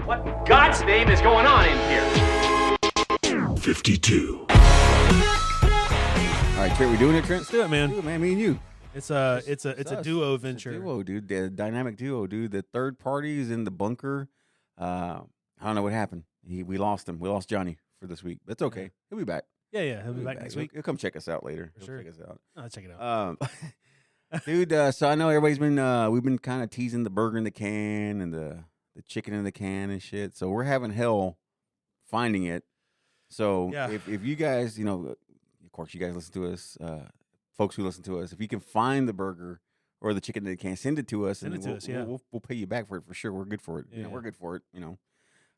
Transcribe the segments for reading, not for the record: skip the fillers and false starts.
What in God's name is going on in here? 52. All right, Trent, we doing it, Trent? Let's do it, man. Do it, man. Me and you. It's a duo venture. It's a duo, dude. The dynamic duo, dude. The third party is in the bunker. I don't know what happened. We lost him. We lost Johnny for this week. That's okay. He'll be back. Yeah. He'll be back next week. He'll come check us out later. For sure. Check us out. I'll check it out. Dude, so I know everybody's been we've been kind of teasing the burger in the can and the chicken in the can and shit. So we're having hell finding it. So Yeah. if you guys, of course you guys listen to us, folks who listen to us, if you can find the burger or the chicken in the can, send it to us. Send it to us, yeah. We'll pay you back for it for sure. We're good for it. Yeah. We're good for it.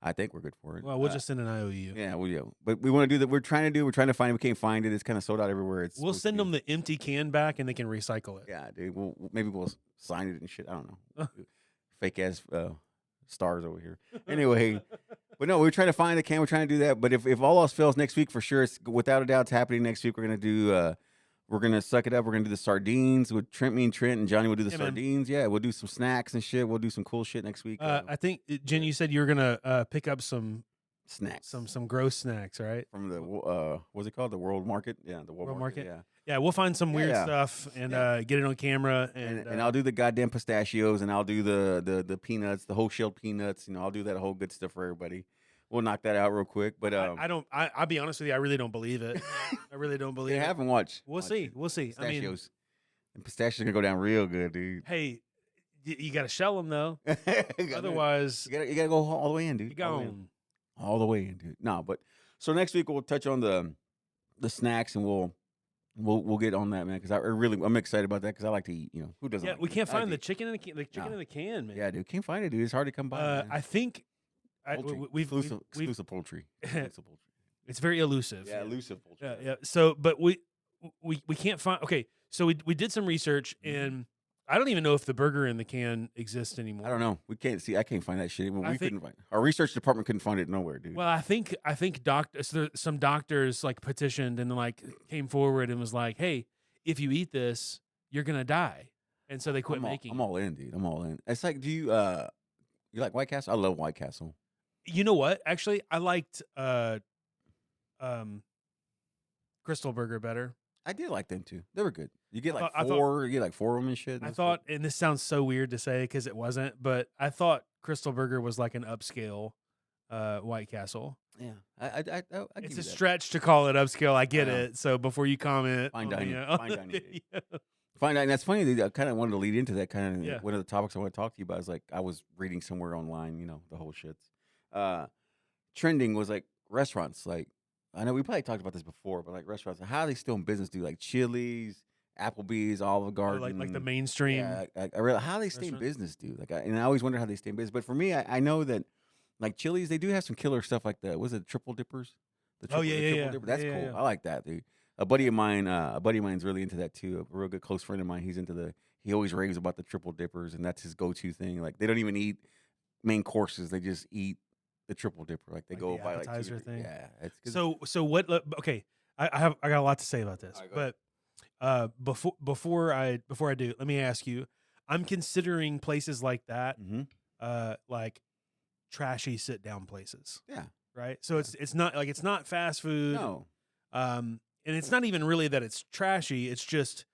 I think we're good for it. Well, we'll just send an IOU. Yeah, but we want to do that. We're trying to find it. We can't find it. It's kind of sold out everywhere. We'll send them the empty can back, and they can recycle it. Yeah, dude. Maybe we'll sign it and shit. I don't know. Fake ass stars over here. Anyway, but no, we're trying to find the can. We're trying to do that. But if all else fails next week, for sure, it's without a doubt, it's happening next week. We're gonna do. We're gonna suck it up. We're gonna do the sardines with me and Trent, and Johnny will do the sardines. Man. Yeah, we'll do some snacks and shit. We'll do some cool shit next week. I think Jen, you said you were gonna pick up some snacks, some gross snacks, right? From the what's it called? The World Market. Yeah, the World Market. Yeah, we'll find some weird stuff and get it on camera. And I'll do the goddamn pistachios, and I'll do the peanuts, the whole shelled peanuts. I'll do that whole good stuff for everybody. We'll knock that out real quick. But I'll be honest with you, I really don't believe it. I really don't believe it. I haven't watched. We'll see. Pistachios. And pistachios are gonna go down real good, dude. Hey, you got to shell them though. Otherwise, you gotta go all the way in, dude. You go all the way in, dude. No, but so next week we'll touch on the snacks, and we'll get on that, man, because I'm excited about that because I like to eat. Who doesn't? Yeah, like we to can't eat? find the chicken in the can. The chicken in the can, man. Yeah, dude, can't find it, dude. It's hard to come by. Man. I think we've exclusive poultry. It's very elusive. Yeah, elusive poultry. Yeah. So, but we can't find. Okay, so we did some research, and I don't even know if the burger in the can exists anymore. I don't know. We can't see. I can't find that shit. Couldn't find. Our research department couldn't find it nowhere, dude. Well, I think some doctors like petitioned and like came forward and was like, "Hey, if you eat this, you're gonna die," and so they quit making. I'm all in, dude. I'm all in. It's like, do you like White Castle? I love White Castle. You know what? Actually, I liked Crystal Burger better. I did like them too. They were good. You get like four of them and shit. I thought, and this sounds so weird to say because it wasn't, but I thought Crystal Burger was like an upscale White Castle. Yeah, I it's a stretch to call it upscale. I get it. So before you comment, fine dining. Fine dining. That's funny. I kind of wanted to lead into that. One of the topics I want to talk to you about is like I was reading somewhere online. The whole shits. Trending was like restaurants. Like I know we probably talked about this before, but like restaurants, how are they still in business? Dude, like Chili's, Applebee's, Olive Garden, like the mainstream. Yeah, I realize how they stay in business, dude. Like, I always wonder how they stay in business. But for me, I know that like Chili's, they do have some killer stuff like the triple dippers. Triple dipper. That's cool. Yeah. I like that, dude. A buddy of mine's really into that too. A real good close friend of mine. He always raves about the triple dippers, and that's his go-to thing. Like they don't even eat main courses; they just eat the triple dipper. Like they go the by like appetizer thing. Yeah. So what? Okay, I got a lot to say about this, right, but before I do, let me ask you. I'm considering places like that, like trashy sit down places. Yeah. Right. So it's not fast food. No. And it's not even really that it's trashy. It's just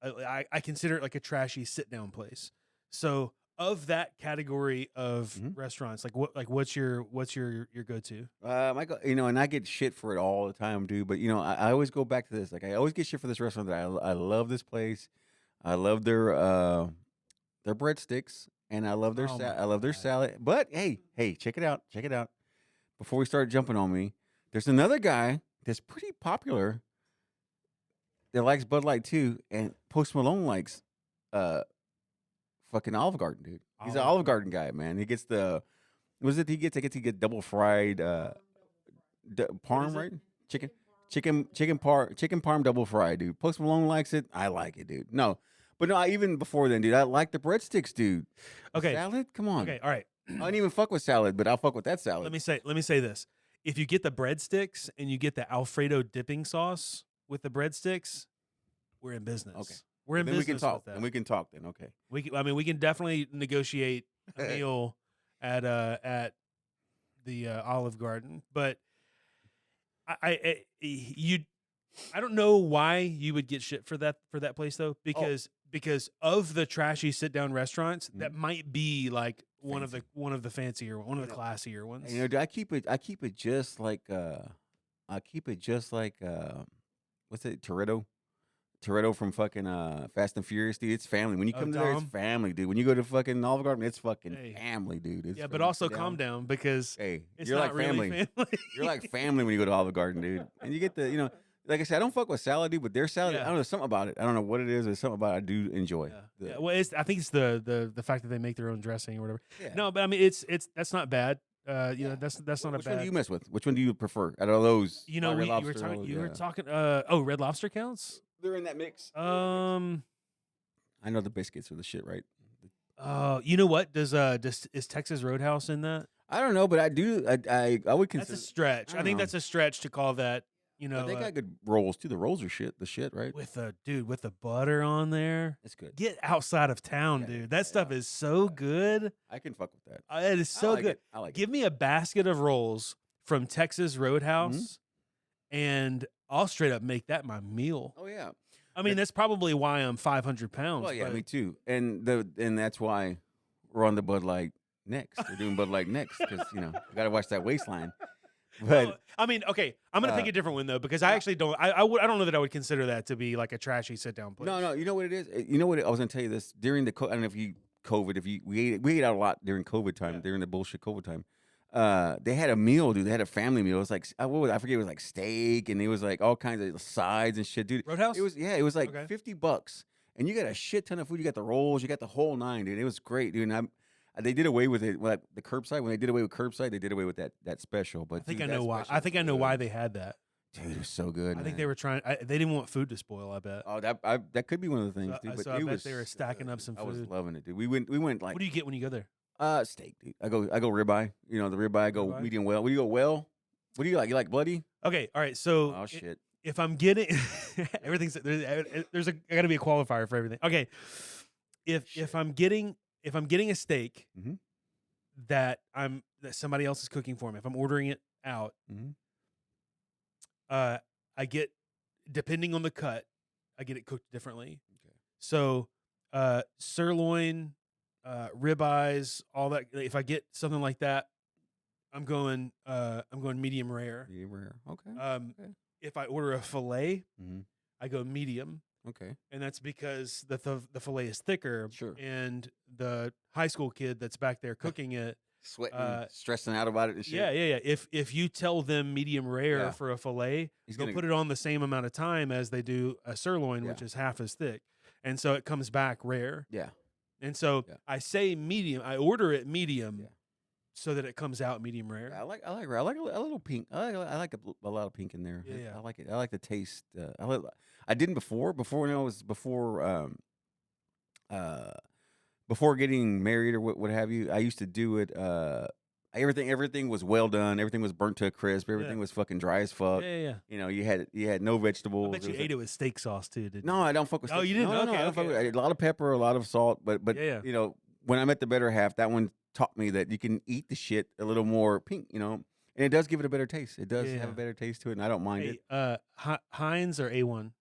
I consider it like a trashy sit down place. So of that category of restaurants, what's your go to? And I get shit for it all the time, dude. But I always go back to this. Like I always get shit for this restaurant that I love this place. I love their breadsticks, and I love their salad. But hey, check it out. Before we start jumping on me, there's another guy that's pretty popular that likes Bud Light too, and Post Malone likes fucking Olive Garden, dude. He's an Olive Garden guy, man. He gets I guess he gets double fried parm, right? Chicken parm double fried, dude. Post Malone likes it. I like it, dude. No, even before then, dude, I like the breadsticks, dude. Okay, salad. Come on. Okay, all right. I don't even fuck with salad, but I'll fuck with that salad. Let me say this: if you get the breadsticks and you get the Alfredo dipping sauce with the breadsticks, we're in business. Okay. We're in business. We can talk. With that. And we can talk then. Okay. We can definitely negotiate a meal at the Olive Garden, but I don't know why you would get shit for that place though, because of the trashy sit down restaurants, that might be like one of the fancier, one of the classier ones. You know, dude, I keep it just like what's it, Toretto from fucking Fast and Furious, dude. It's family. When you come to there, it's family, dude. When you go to fucking Olive Garden, it's fucking family, dude. It's but also calm down because it's you're not like family. Really family. You're like family when you go to Olive Garden, dude. And you get the, like I said, I don't fuck with salad, dude, but their salad, I don't know, something about it. I don't know what it is. There's something about it I do enjoy. Yeah. Well, I think it's the fact that they make their own dressing or whatever. Yeah. No, but I mean, it's that's not bad. That's not a Which bad. one do you mess with? Which one do you prefer out of those? You know, Red you were talking. Red Lobster counts. They're in that mix. I know the biscuits are the shit, right? You know what? Is Texas Roadhouse in that? I don't know, but I do. I would consider. That's a stretch. I think that's a stretch to call that. But they got good rolls too. The rolls are the shit, right? With the butter on there. It's good. Get outside of town, dude. That stuff is so good. I can fuck with that. It is so good. I like it. Give me a basket of rolls from Texas Roadhouse, and I'll straight up make that my meal. Oh yeah. I mean, that's probably why I'm 500 pounds. Well, yeah, me too. And that's why we're on the Bud Light next. We're doing Bud Light next because we got to watch that waistline. But I mean, okay, I'm gonna pick a different one though because I actually don't. I don't know that I would consider that to be like a trashy sit down place. No, you know what it is. You know what I was gonna tell you this during the I don't know if you we ate out a lot during COVID time during the bullshit COVID time. They had a meal, dude. They had a family meal. It was like I forget. It was like steak and it was like all kinds of sides and shit, dude. Roadhouse. It was like $50, and you got a shit ton of food. You got the rolls, you got the whole nine, dude. It was great, dude. And they did away with it. Like the curbside, when they did away with curbside, they did away with that special. But I think I know why. I think I know why they had that. Dude, it was so good. I think they were trying. They didn't want food to spoil. I bet. Oh, that could be one of the things, dude. But I bet they were stacking up some food. I was loving it, dude. We went like. What do you get when you go there? Steak, dude. I go ribeye. The ribeye. I go medium well. What do you go well? What do you like? You like bloody? Okay, all right. So, oh shit. If I'm getting everything's there's got to be a qualifier for everything. Okay, if I'm getting a steak that somebody else is cooking for me, if I'm ordering it out, I get, depending on the cut, I get it cooked differently. Okay. So sirloin, ribeyes, all that. If I get something like that, I'm going medium rare. Medium rare. Okay. If I order a fillet, I go medium. Okay. And that's because the fillet is thicker. Sure. And the high school kid that's back there cooking it, sweating, stressing out about it and shit. Yeah. If you tell them medium rare for a fillet, they'll put it on the same amount of time as they do a sirloin, which is half as thick. And so it comes back rare. Yeah. And so I say medium. I order it medium so that it comes out medium rare. Yeah, I like rare. I like a little pink. I like a lot of pink in there. Yeah. I like it. I like the taste. I didn't before when I was before getting married or what have you. I used to do it. Everything was well done. Everything was burnt to a crisp. Everything was fucking dry as fuck. Yeah. You had no vegetables. I bet you ate it with steak sauce too, didn't you? No, I don't fuck with steak. Oh, you didn't? No, I don't fuck with it. A lot of pepper, a lot of salt, but when I met the better half, that one taught me that you can eat the shit a little more pink, and it does give it a better taste. It does have a better taste to it, and I don't mind it. Heinz or A1?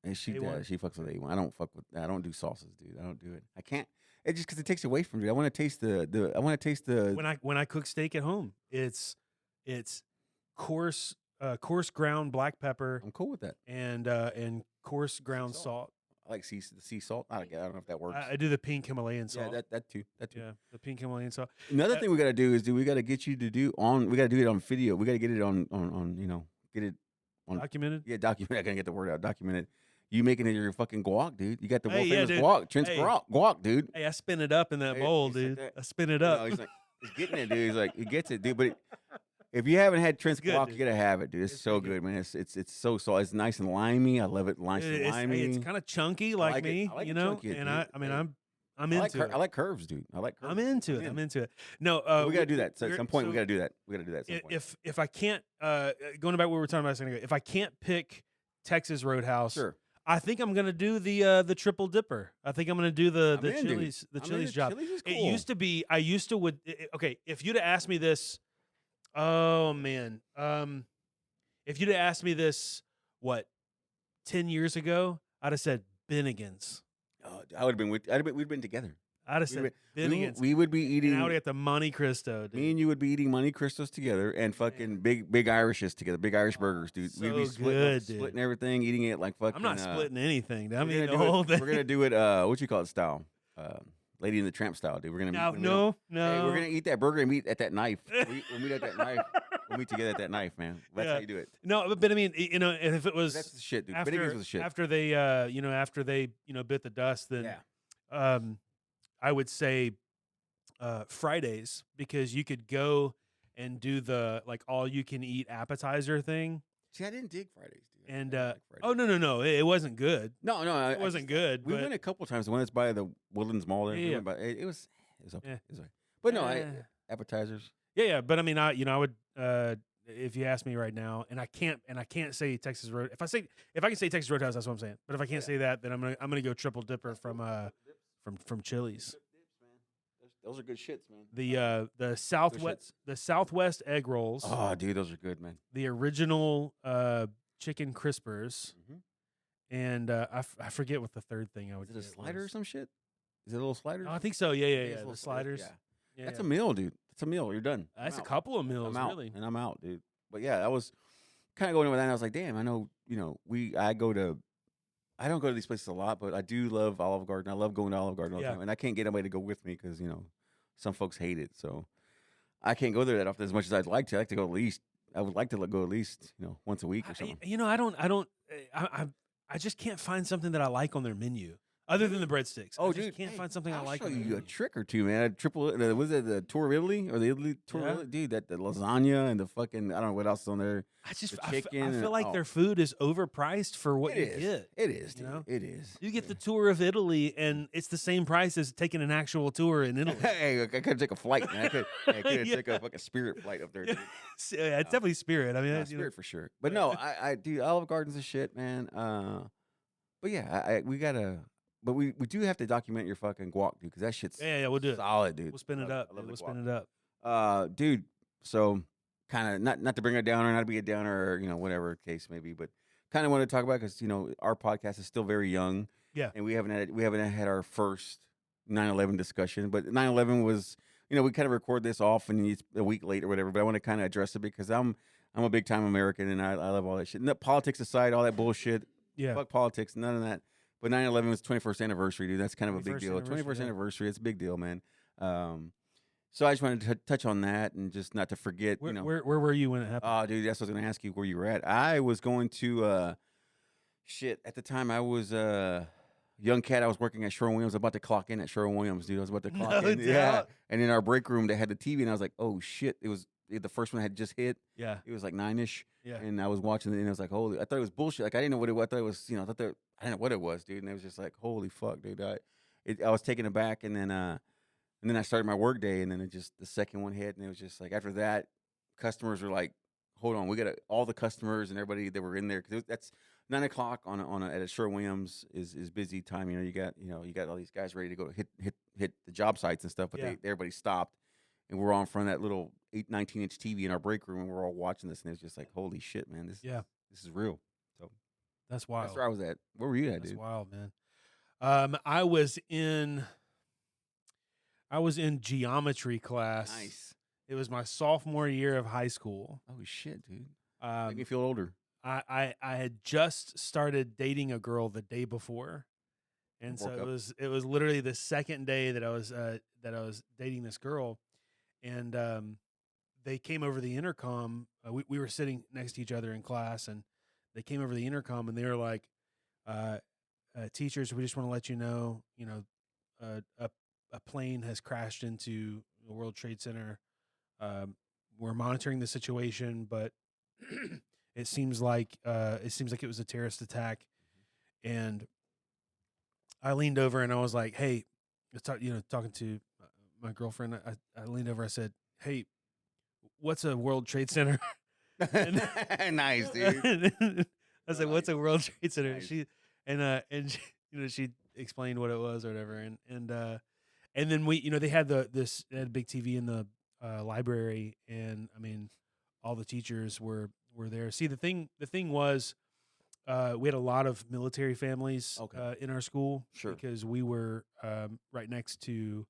And she fucks with A1. I don't do sauces, dude. I don't do it. I can't. It's just because it takes away from me. I want to taste the. When I cook steak at home, it's coarse ground black pepper. I'm cool with that. And coarse ground salt. I like sea salt. I don't know if that works. I do the pink Himalayan salt. Yeah, that too. Yeah, the pink Himalayan salt. Another thing we got to do is we got to get you to do on. We got to do it on video. We got to get it on get it on documented. Yeah, documented. I gotta get the word out. Documented. You making it your fucking guac, dude. You got the world yeah, famous guac, Trent's guac, dude. Hey, I spin it up in that bowl, dude. I spin it up. He's getting it, dude. He's like, he gets it, dude. But if you haven't had Trent's guac, you gotta have it, dude. It's so good, man. It's so salty. It's nice and limey. I love it, nice and limey. It's kind of chunky, like me, I like chunky, and I'm into it. I like curves, dude. I like curves. I'm into it. I'm into it. No, we gotta do that. So at some point, we gotta do that. We gotta do that. At some point. If I can't, going back what we were talking about a second ago, if I can't pick Texas Roadhouse, sure. I think I'm gonna do the triple dipper. I think I'm gonna do the Chili's job. Chili's is cool. It used to be. Okay, if you'd have asked me this Oh man. If you'd have asked me this, what, 10 years ago, I'd have said Bennigan's. Oh, I would have been with. We'd been together. I'd have We'd said been- Bennigan's. we would be And I eating. would have got the Monte Cristo, dude. Me and you would be eating Monte Cristos together and fucking big Irishes together, big Irish burgers, dude. We'd be so good, dude. splitting everything, eating it like fucking. I'm not splitting anything. I we're mean, gonna the do it- whole thing. We're gonna do it. What you call it style? Lady in the Tramp style, dude. We're gonna meet. No. Hey, we're gonna eat that burger and meet at that knife. We'll meet at that knife. We'll meet together at that knife, man. That's Yeah. how you do it. No, but I mean, you know, and if it was That's the shit, dude. after, Bennigan's was the shit. after they, after they, bit the dust, then, Yeah. I would say, Fridays, because you could go and do the like all you can eat appetizer thing. See, I didn't dig Fridays, dude. And I didn't like Fridays. oh no, it wasn't good. no, It wasn't good. We but, went a couple times. The one that's by the Woodlands Mall there. Yeah. It was okay. Yeah. It was okay. But no, eh, appetizers. yeah. But I mean, I would, if you ask me right now, and I can't say Texas Road. If I can say Texas Roadhouse, that's what I'm saying. But if I can't say that, then I'm gonna go triple dipper from Chili's. Those are good shits, man. The Southwest egg rolls. Oh, dude, those are good, man. The original chicken crispers, Mhm. and I forget what the third thing I would. Is it a get slider or was. some shit? Is it a little slider? Oh, I think so. Yeah. it's a The little sliders. Yeah. Yeah, That's yeah. a meal, dude. That's a meal. You're done. I'm That's a out. couple of meals, I'm out, really. and I'm out, dude. But yeah, that was kind of going with that. And I was like, damn, I know, I don't go to these places a lot, but I do love Olive Garden. I love going to Olive Garden all the Yeah. time, and I can't get anybody to go with me because some folks hate it. So I can't go there that often as much as I'd like to. I like to go at least. I would like to go at least once a week or something. I just can't find something that I like on their menu other than the breadsticks. Oh, I just dude, can't hey, find something I I'll like. show on their you a menu. trick or two, man. Was it the tour of Italy or the Italy tour? Yeah. Of Italy? Dude, the lasagna and the fucking I don't know what else is on there. I just the I chicken feel and- like oh. their food is overpriced for what It you is. get. It is, you dude. know? It is. You get the tour of Italy, and it's the same price as taking an actual tour in Italy. Hey, I could take a flight, man. I could Yeah. take a fucking Spirit flight up there. Dude. Yeah, it's definitely Spirit. I mean, Yeah, Spirit for sure. But no, I do Olive Garden's a shit, man. But yeah, we gotta. But we do have to document your fucking guac, dude, because that shit's yeah, we'll do it. solid, dude. We'll spin it up. I love the We'll guac. spin it up. Dude. So kind of not to bring it down or not to be a downer or whatever case may be, but kind of want to talk about because our podcast is still very young. Yeah. And we haven't had our first 9/11 discussion, but 9/11 was we kind of record this off and it's a week late or whatever. But I want to kind of address it because I'm a big time American and I love all that shit. And politics aside, all that bullshit. Yeah. Fuck politics, none of that. But 9/11 was 21st anniversary, dude. That's kind of a big 21st deal. anniversary, 21st yeah. anniversary, it's a big deal, man. So I just wanted to touch on that and just not to forget, Where were you when it happened? Oh, dude, that's what I was going to ask you where you were at. I was going to, at the time I was a young cat. I was working at Sherwin-Williams, about to clock in at Sherwin-Williams, dude. I was about to clock No in. Yeah. doubt. And in our break room, they had the TV, and I was like, oh, shit. It was the first one had just hit. Yeah. It was like 9-ish. Yeah. And I was watching it, and I was like, holy, I thought it was bullshit. Like, I didn't know what it was. I thought it was, I didn't know what it was, dude. And it was just like, holy fuck, dude. I was taken aback, and then I started my work day, and then the second one hit, and it was just like, after that, customers were like, hold on, we got all the customers and everybody that were in there, because that's 9 o'clock at a Sherwin-Williams is busy time. You got all these guys ready to go hit the job sites and stuff, but Yeah. everybody stopped, and we're all in front of that little 19-inch TV in our break room, and we're all watching this, and it's just like, holy shit, man, this is real. So That's wild. that's where I was at. Where were you at, That's dude? wild, man. I was in geometry class. Nice. It was my sophomore year of high school. Oh shit, dude. Make me Um, feel older. I had just started dating a girl the day before, and so Woke up. it was literally the second day that I was dating this girl, and they came over the intercom. We were sitting next to each other in class, and they came over the intercom, and they were like, "Teachers, we just want to let you know, a plane has crashed into the World Trade Center. We're monitoring the situation, but it seems like it was a terrorist attack." And I leaned over and I was like, "Hey," talking to my girlfriend. I leaned over. I said, "Hey, what's a World Trade Center?" Nice, dude. I said, "What's a World Trade Center?" Nice. She explained what it was or whatever, and then they had they had a big TV in the library, and I mean, all the teachers were there. See, the thing was, we had a lot of military families Okay. in our school Sure. because we were right next to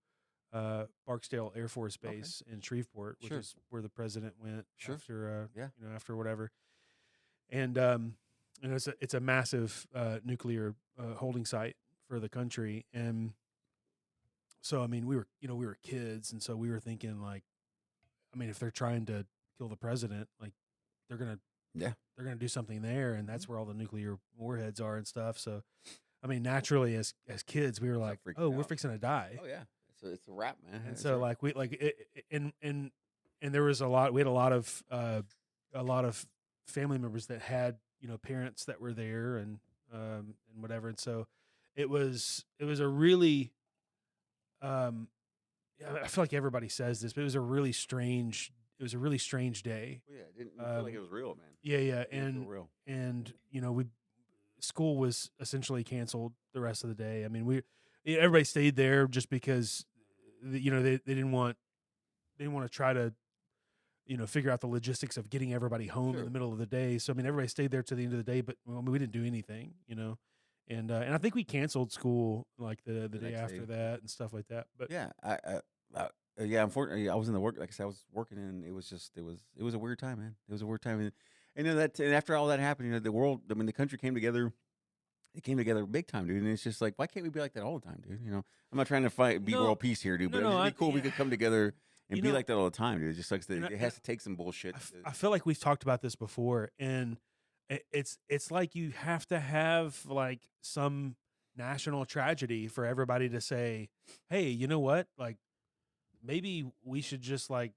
Barksdale Air Force Base in Shreveport, which Sure. is where the president went Sure. after Yeah. after whatever. And it's a massive nuclear holding site for the country. And so I mean we were kids, and so we were thinking like, I mean, if they're trying to kill the president, like they're gonna Yeah. do something there, and that's where all the nuclear warheads are and stuff. So I mean, naturally as kids we were like, freaking oh, we're out. fixing to die. Oh yeah. It's a wrap, man. And It's so a- like we like it, and there was we had a lot of family members that had parents that were there and whatever, and so it was a really yeah, I feel like everybody says this, but it was a really strange day. yeah, it didn't feel like it was real, man. Yeah, It didn't feel real. and we school was essentially canceled the rest of the day. I mean, everybody stayed there just because they didn't want to try to figure out the logistics of getting everybody home in Sure. the middle of the day. So I mean, everybody stayed there to the end of the day, but we didn't do anything, and I think we canceled school like the day next after day. that and stuff like that. But Yeah, yeah. Unfortunately, I was in the work. Like I said, I was working, and it was a weird time, man. It was a weird time, and and after all that happened, the world. I mean, the country came together. It came together big time, dude. And it's just like, why can't we be like that all the time, dude? I'm not trying to be No. world peace here, dude. No, But no, it'd be cool if we yeah. could come together and You be know- like that all the time, dude. It just sucks that And I- it has to take some bullshit. I feel like we've talked about this before, and it's like you have to have like some national tragedy for everybody to say, hey, you know what? Like maybe we should just like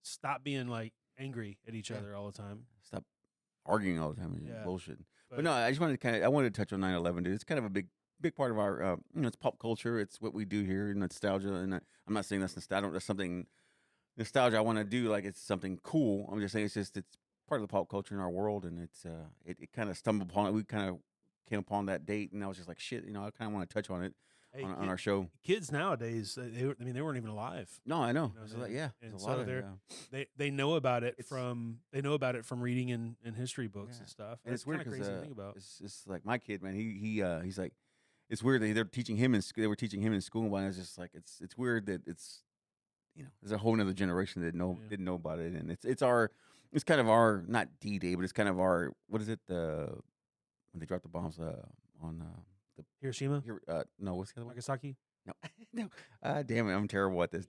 stop being like angry at each Yeah. other all the time. Stop arguing all the time and Yeah. bullshit. But But- no, I just wanted to I wanted to touch on 9/11, dude. It's kind of a big part of our, it's pop culture. It's what we do here, and nostalgia. And I'm not saying that's nostalgia. That's something nostalgia I want to do. Like it's something cool. I'm just saying it's part of the pop culture in our world, and it kind of stumbled upon it. We kind of came upon that date, and I was just like, shit. I kind of want to touch on it Hey, on our show. kids nowadays, they weren't even alive. No, I know. You know, So that- yeah, and there's a so lot of they're- They know about it It's- from reading in history books Yeah. and stuff. And it's weird kinda because crazy to think about. it's like my kid, man. He's like, it's weird that they're teaching him they were teaching him in school, but it's just like it's weird that it's there's a whole nother generation that Yeah. didn't know about it, and it's kind of our not D-Day, but it's kind of our what is it when they dropped the bombs on Hiroshima, no, what's the other one? Nagasaki. No, no, damn it, I'm terrible at this.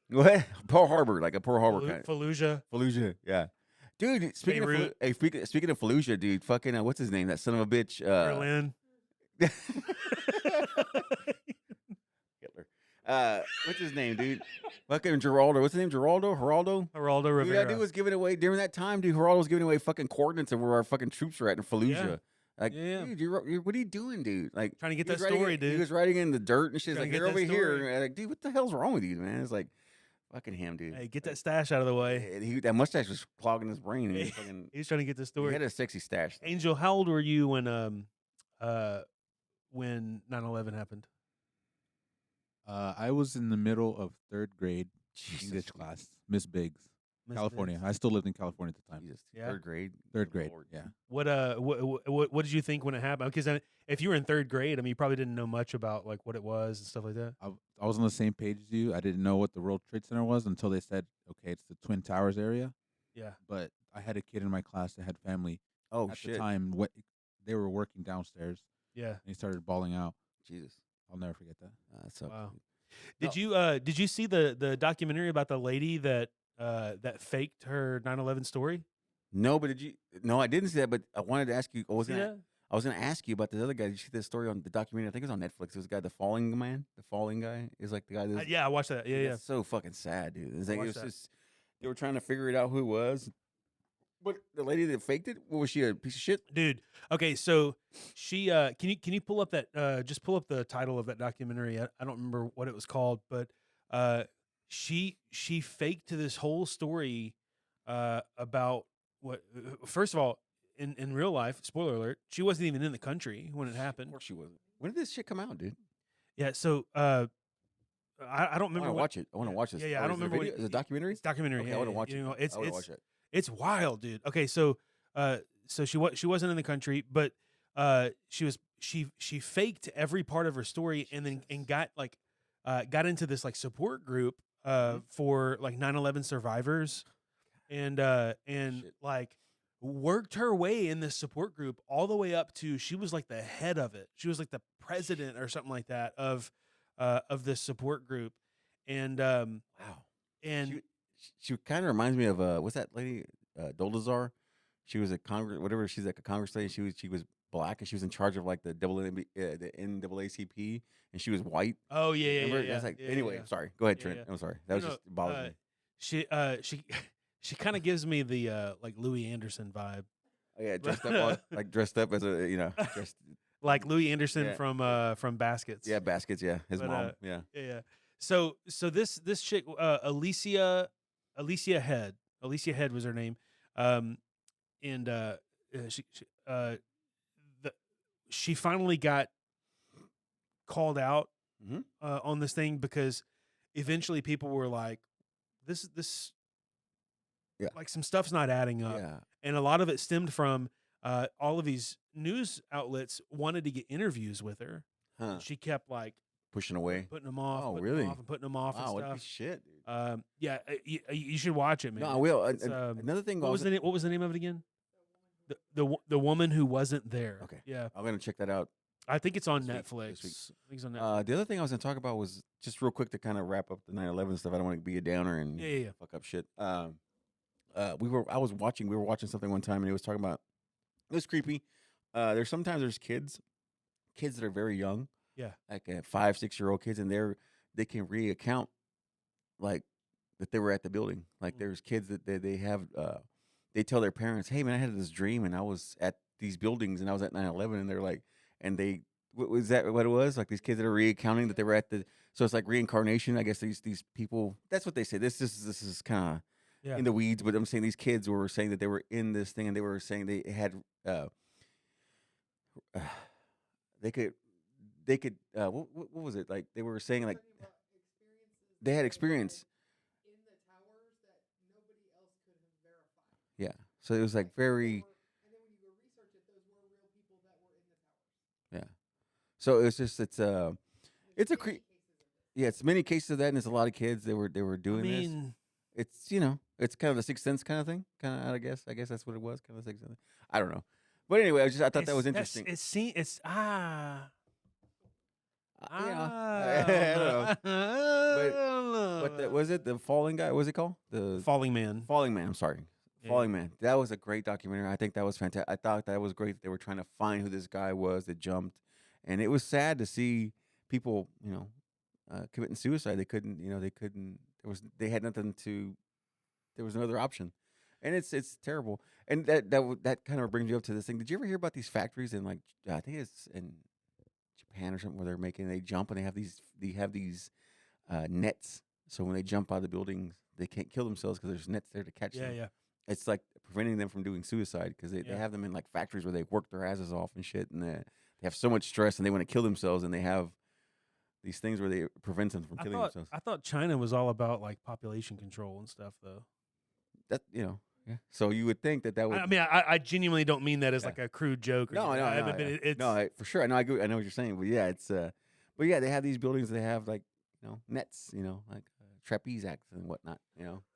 What Pearl Harbor, like a Pearl Harbor kind of Fallujah. Fallujah, yeah. Dude, speaking Beirut. speaking of Fallujah, dude, fucking what's his name? That son of a bitch. Berlin. Hitler. What's his name, dude? Fucking Geraldo. What's his name? Geraldo? Geraldo Dude, Rivera. that dude was giving away during that time, dude. Geraldo was giving away fucking coordinates of where our fucking troops are at in Fallujah. Yeah. Like, Yeah. dude, what are you doing, dude? Like, Trying to get he was that writing story, it- dude. He was writing in the dirt and shit. He's Trying like, to you're get over that here. story. And like, dude, what the hell's wrong with you, man? It's like, fucking him, dude. Hey, get that stash out of the way. That mustache was clogging his brain. And Hey, he fucking, He's trying to get the he story. had a sexy stash. Angel, how old were you when 9/11 happened? I was in the middle of third grade Jesus, English class, Miss Biggs, Miss California. Biggs? I still lived in California at the time. Jesus, Yeah. third grade. Third Good grade, Lord. yeah. What did you think when it happened? Because if you were in third grade, I mean, you probably didn't know much about like what it was and stuff like that. I was on the same page as you. I didn't know what the World Trade Center was until they said, okay, it's the Twin Towers area. Yeah. But I had a kid in my class that had family Oh at shit, the time. They were working downstairs, Yeah. and he started bawling out. Jesus, I'll never forget that. that sucks. Wow. No. Did you see the documentary about the lady that faked her 9/11 story? No, but No, I didn't see that. But I wanted to ask you. See that? I was gonna ask you about the other guy. Did you see this story on the documentary? I think it was on Netflix. It was the guy, the falling man, the falling guy. Is like the guy that's Yeah, I watched that. Yeah, yeah. That's so fucking sad, dude. It's like, it Watch was that. just they were trying to figure it out who it was. But the lady that faked it, what was she, a piece of shit? Dude. Okay, so she can you pull up that just pull up the title of that documentary. I don't remember what it was called, but she faked this whole story about what first of all, in real life, spoiler alert, she wasn't even in the country when it Of happened. course she wasn't. When did this shit come out, dude? Yeah, so I don't I remember want to what- watch it. I want to yeah, watch this. yeah, I Oh, don't is it remember what video? Is it a documentary? It's a documentary. Okay, yeah, I want to yeah, watch you it. know, it's I want to watch it. It's wild, dude. Okay, so she wasn't in the country, but she faked every part of her story and got got into this like support group for like 9/11 survivors and Shit. like worked her way in this support group all the way up to she was like the head of it. She was like the president or something like that of this support group. And Wow. and She kind of reminds me of what's that lady Dolazar? She was a Congress, whatever. She's like a Congress lady. She was black and she was in charge of like the the NAACP, and she was white. oh yeah, Remember? yeah. That's like yeah, anyway. yeah. Sorry. Go ahead, Yeah, Trent. yeah. I'm sorry. That was No, just bothers me. She she kind of gives me the like Louis Anderson vibe. Oh, yeah, dressed up like dressed up as a dressed. Like Louis Anderson Yeah. from Baskets. Yeah, Baskets. Yeah, his But, mom. Yeah. Yeah, yeah. So this chick Alicia Head. Alicia Head was her name. And she finally got called out Mhm. on this thing because eventually people were like, this Yeah. like some stuff's not adding up. Yeah. And a lot of it stemmed from all of these news outlets wanted to get interviews with her. Huh. She kept like Pushing away. putting them off, Oh, putting really? them off, and putting them off Wow, what and the stuff. shit, dude. Yeah, you should watch it, man. No, I will. It's, Another thing. what was the name? What was the name of it again? The woman who wasn't there. Okay. Yeah, I'm gonna check that out. I think it's on This Netflix. week. I think it's on Netflix. The other thing I was gonna talk about was just real quick to kind of wrap up the 9/11 stuff. I don't want to be a downer and Yeah. fuck up shit. We were watching something one time and it was talking about it was creepy. There's sometimes kids that are very young, Yeah. like 5-6 year old kids, and they can recount like that they were at the building. Like there's kids that they have they tell their parents, "Hey man, I had this dream and I was at these buildings and I was at 9/11," and they're like, and they was that what it was? Like these kids that are recounting that they were at the so it's like reincarnation. I guess these people. That's what they say. This is kind of Yeah. in the weeds, but I'm saying these kids were saying that they were in this thing and they were saying they had they could what was it like they were saying like they had experience. Yeah, so it was like very yeah. So it's a yeah, it's many cases of that, and it's a lot of kids they were I doing this. mean, It's it's kind of the Sixth Sense kind of thing, kind of. I guess that's what it was, kind of the Sixth Sense. I don't know, but anyway, I thought that was interesting. It's I don't know. But was it the Falling Guy? What was it called? The Falling Man. Falling Man. I'm sorry, Yeah. Falling Man. That was a great documentary. I think that was fantastic. I thought that was great. That they were trying to find who this guy was that jumped, and it was sad to see people, committing suicide. They couldn't. They couldn't. They had nothing to. There was no other option, and it's terrible. And that kind of brings you up to this thing. Did you ever hear about these factories in like I think it's in Japan or something where they jump and they have these nets. So when they jump out of the buildings, they can't kill themselves because there's nets there to catch them. Yeah. It's like preventing them from doing suicide because they Yeah. have them in like factories where they work their asses off and shit, and they have so much stress and they want to kill themselves, and they have these things where they prevent them from killing themselves. I thought China was all about like population control and stuff, though. That yeah. So you would think that would. I mean, I genuinely don't mean that as Yeah. like a crude joke. Or No, anything. no, but yeah. it's No, for sure. I know. I know what you're saying, but yeah, it's. But yeah, they have these buildings. They have like nets. Like trapeze acts and whatnot.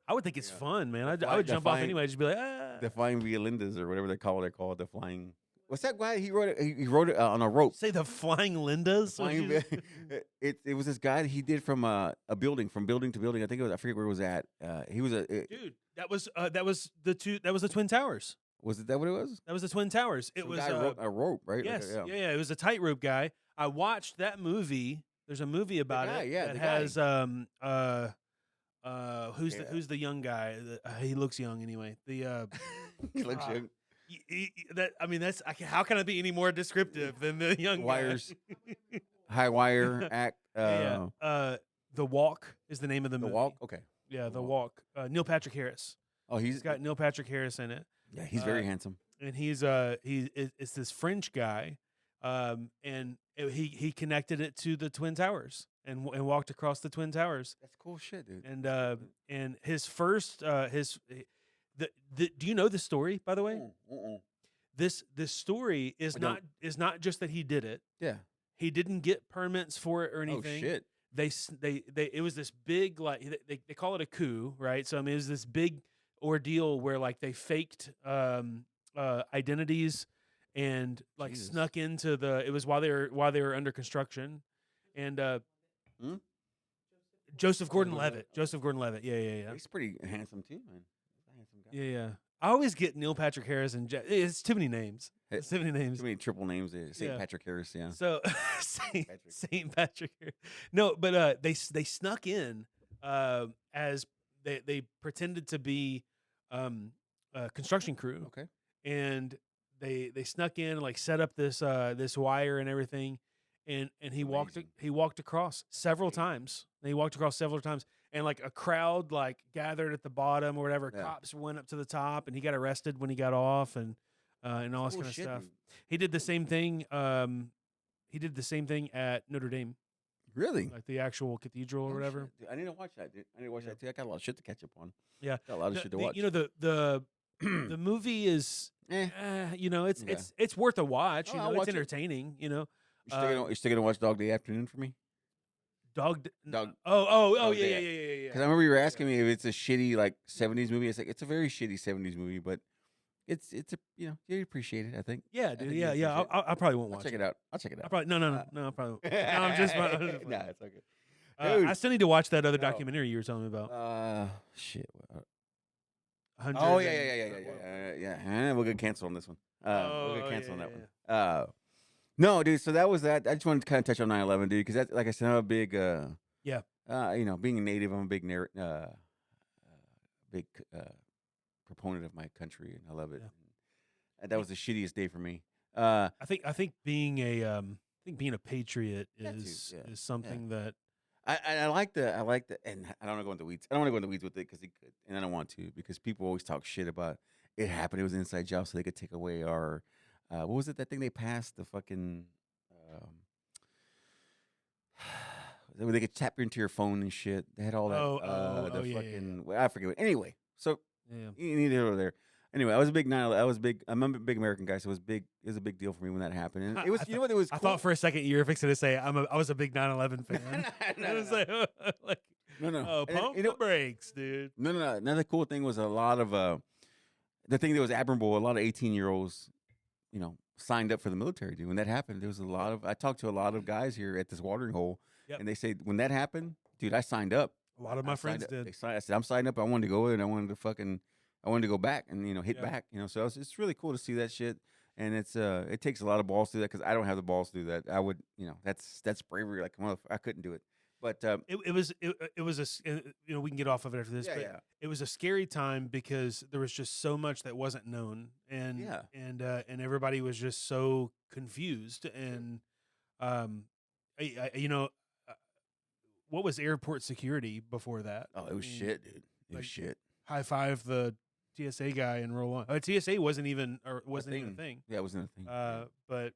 I would think it's Yeah. fun, man. I Fly- would jump off defying- anyway. Just be like, ah. The flying violindas or whatever they're called the flying. What's that guy? He wrote it. He wrote it on a rope. Say the flying Lindas. Flying, it was this guy that he did from a building, from building to building. I think I forget where it was at. He was Dude, that was the Twin Towers. Was it that what it was? That was the Twin Towers. It Some was guy wrote a rope, right? yes, Like yeah. It was a tightrope guy. I watched that movie. There's a movie about guy, it yeah, that the guy. has who's the young guy? He looks young anyway. The He looks Ah. young. that's how can I be any more descriptive than the young Wires. guy? High wire act. The Walk is the name of the The movie. walk. Okay. Yeah, The Walk. Neil Patrick Harris. Oh, It's got Neil Patrick Harris in it. yeah, he's very handsome. And it's this French guy, and he connected it to the Twin Towers and walked across the Twin Towers. That's cool shit, dude. And his first Do you know the story, by the way? Mm-mm. This story is I don't. not just that he did it. Yeah. He didn't get permits for it or Oh anything. shit. They it was this big, like, they call it a coup, right? So I mean, it was this big ordeal where, like, they faked identities and, like, Jesus. snuck into the. It was while they were under construction, and Hmm? Joseph Gordon-Levitt. Gordon-Levitt. Joseph Gordon-Levitt. Yeah. He's pretty handsome too, man. He's a handsome guy. Yeah. I always get Neil Patrick Harris and it's too many names. Hey, It's too many names. Too many triple names there. St. Yeah. Patrick Harris, yeah. So Patrick. Saint Patrick. No, but they snuck in as they pretended to be a construction crew, Okay. and they snuck in and, like, set up this this wire and everything, and he Amazing. walked across several times. He walked across several times, and, like, a crowd, like, gathered at the bottom or whatever. Yeah. Cops went up to the top, and he got arrested when he got off, and all this Cool kind of shit, stuff. dude. He did the same thing. He did the same thing at Notre Dame, Really? like the actual cathedral or Oh, whatever. shit, dude. I need to watch that, dude. I need to watch Yeah. that too. I got a lot of shit to catch up on. Yeah. Got a lot of shit to watch. You know, the movie is, Eh. you know, Yeah. it's worth a watch. Oh, You I'll know, watch it's it. entertaining. You know, You're still gonna watch Dog Day Afternoon for me? Dog. Oh, Dog yeah, Day. yeah. Because I remember you were asking me if it's a shitty like '70s movie. It's like it's a very shitty '70s movie, but it's a you appreciate it. I think. Yeah, I dude. think Yeah, you yeah. appreciate I probably won't I'll watch check it out. I'll check it I out. probably no. I probably. No, I'm just. Nah, it's okay. I still need to watch that other No. documentary you were telling me about. Shit. 100 Oh and- yeah. We'll get canceled on this one. We'll get Oh, canceled yeah, on that one. No, dude. So that was that. I just wanted to kind of touch on 9/11, dude, because that, like I said, I'm a big. Yeah. Being a native, I'm a big proponent of my country, and I love it. Yeah. And that was the shittiest day for me. I think being a patriot That too, is yeah, something that. I like the, and I don't want to go into the weeds. I don't want to go into the weeds with it because he could, and I don't want to because people always talk shit about it happened. It was an inside job, so they could take away our, what was it? That thing they passed the fucking, where they could tap into your phone and shit. They had all that. The yeah. fucking, well, I forget. Anyway, so Yeah. you need to go there. Anyway, I'm a big American guy, so it was big. It was a big deal for me when that happened. And it was, you know what? It was. I cool. thought for a second you were fixing to say I was a big 9/11 fan. No, I was no, like, no. oh, And, pump you the know, brakes, dude. No. Another cool thing was a lot of the thing that was admirable. A lot of 18-year-olds, signed up for the military. Dude, when that happened, there was a lot of. I talked to a lot of guys here at this watering hole, Yep. and they say when that happened, dude, I signed up. A lot of my friends They did. signed, I said I'm signed up. I wanted to go in. I wanted to go back and hit Yeah. back. So it's really cool to see that shit. And it takes a lot of balls to do that because I don't have the balls to do that. I would that's bravery. Like I couldn't do it. But It was we can get off of it after this, but yeah. it was a scary time because there was just so much that wasn't known, and Yeah. and everybody was just so confused, and what was airport security before that? Oh, it was I mean, shit, dude. It was like, shit. High five the TSA guy and roll on. TSA wasn't even a thing. Yeah, it wasn't a thing. But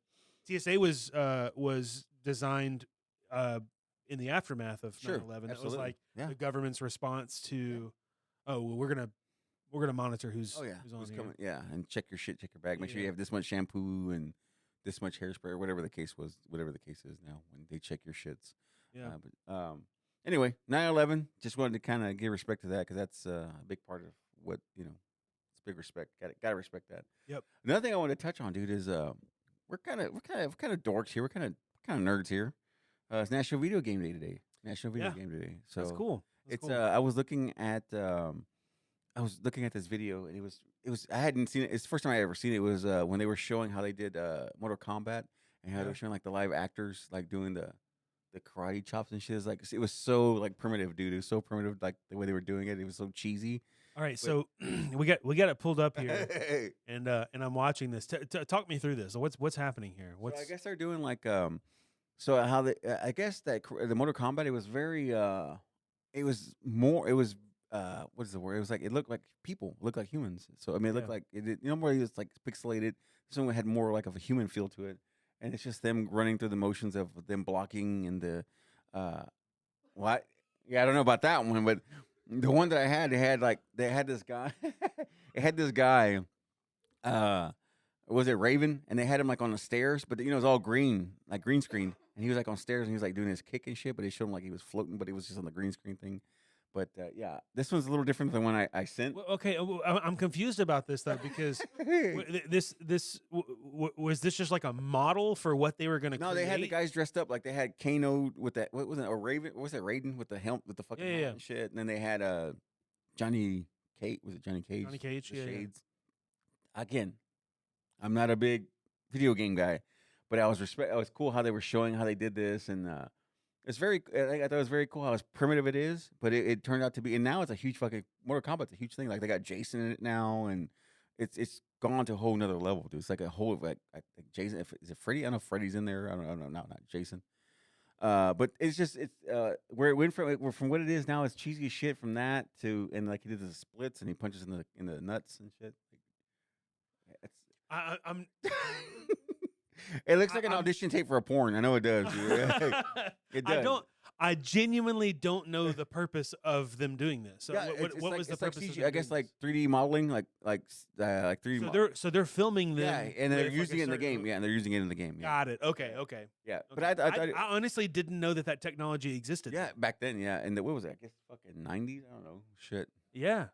TSA was designed in the aftermath of 9/11. It was absolutely. like Yeah. the government's response to, oh, well, we're gonna monitor who's Oh yeah, who's on who's here. coming? Yeah, and check your shit, check your bag. Make sure you Yeah. have this much shampoo and this much hairspray, or whatever the case was, whatever the case is now when they check your shits. Yeah. Anyway, 9/11. Just wanted to kind of give respect to that because that's a big part of what it's big respect. Got to respect that. Yep. Another thing I want to touch on, dude, is we're kind of dorks here. We're kind of nerds here. It's National Video Game Day today. National Video Yeah. Game Day. So That's cool. That's it's cool. I was looking at this video and it was I hadn't seen it. It's the first time I ever seen it. It was when they were showing how they did Mortal Kombat and how they Yeah. were showing like the live actors like doing the karate chops and shit. It was so like primitive, dude. It was so primitive, like the way they were doing it. It was so cheesy. All right, so we got it pulled up here, and I'm watching this. Talk me through this. What's happening here? So I guess they're doing like so how they I guess that the Mortal Kombat, it was very it was more it was what is the word? It was like it looked like people, looked like humans. So I mean, it looked Yeah. like where it was like pixelated. This one had more like of a human feel to it, and it's just them running through the motions of them blocking and the what? Yeah, I don't know about that one, but the one that I had, they had this guy. it had this guy. Was it Raven? And they had him like on the stairs, but it was all green, like green screen. And he was like on stairs and he was like doing his kick and shit, but they showed him like he was floating, but it was just on the green screen thing. But yeah, this one's a little different than one I sent. Well, okay, I'm confused about this though because was this just like a model for what they were going to No, create? they had the guys dressed up like they had Kano with that. What was it? A Raven? What was it? Raiden with the helmet with the fucking helmet and shit. And then they had Johnny Cage. Was it Johnny Cage? Johnny Cage, The yeah. Shades. Again, I'm not a big video game guy, but I was It was cool how they were showing how they did this, and it's very. I thought it was very cool how primitive it is, but it turned out to be. And now it's a huge fucking Mortal Kombat's a huge thing. Like they got Jason in it now, and it's gone to a whole nother level, dude. It's like a whole like Jason. Is it Freddy? I don't know if Freddy's in there. I don't know. No, not Jason. But it's just where it went from what it is now. It's cheesy as shit from that to and like he does the splits and he punches in the nuts and shit. It's I'm. It looks like an audition tape for a porn. I know it does. Dude. It does. I genuinely don't know the purpose of them doing this. So Yeah, what was the purpose? CG, of them I guess doing like 3D modeling, like 3D. So they're filming them. Yeah, and they're with, using like, it in the certain game. move. Yeah, and they're using it in the game. Yeah, Got it. Okay. Okay. yeah. Okay. But I thought I honestly didn't know that technology existed. yeah, back then, yeah. And what was it? I guess fucking 90s. I don't know. Shit. Yeah.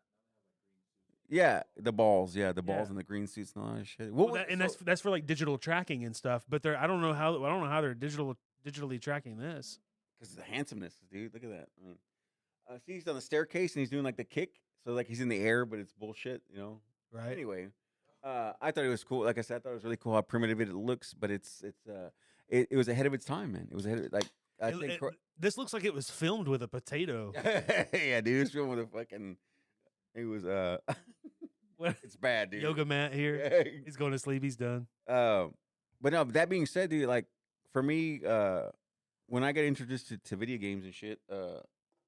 Yeah, the balls. Yeah, the balls Yeah. and the green suits and all that shit. Well, that's for like digital tracking and stuff. But I don't know how they're digitally tracking this. because the handsomeness, dude. Look at that. I mean, see, he's on the staircase and he's doing like the kick, so like he's in the air, but it's bullshit, Right. Anyway, I thought it was cool. Like I said, I thought it was really cool how primitive it looks, but it was ahead of its time, man. It was ahead of like I think. This looks like it was filmed with a potato. Yeah, dude, it's filmed with a fucking. It was What? it's bad, dude. Yoga mat here. He's going to sleep. He's done. But no. That being said, dude, like for me, when I got introduced to video games and shit,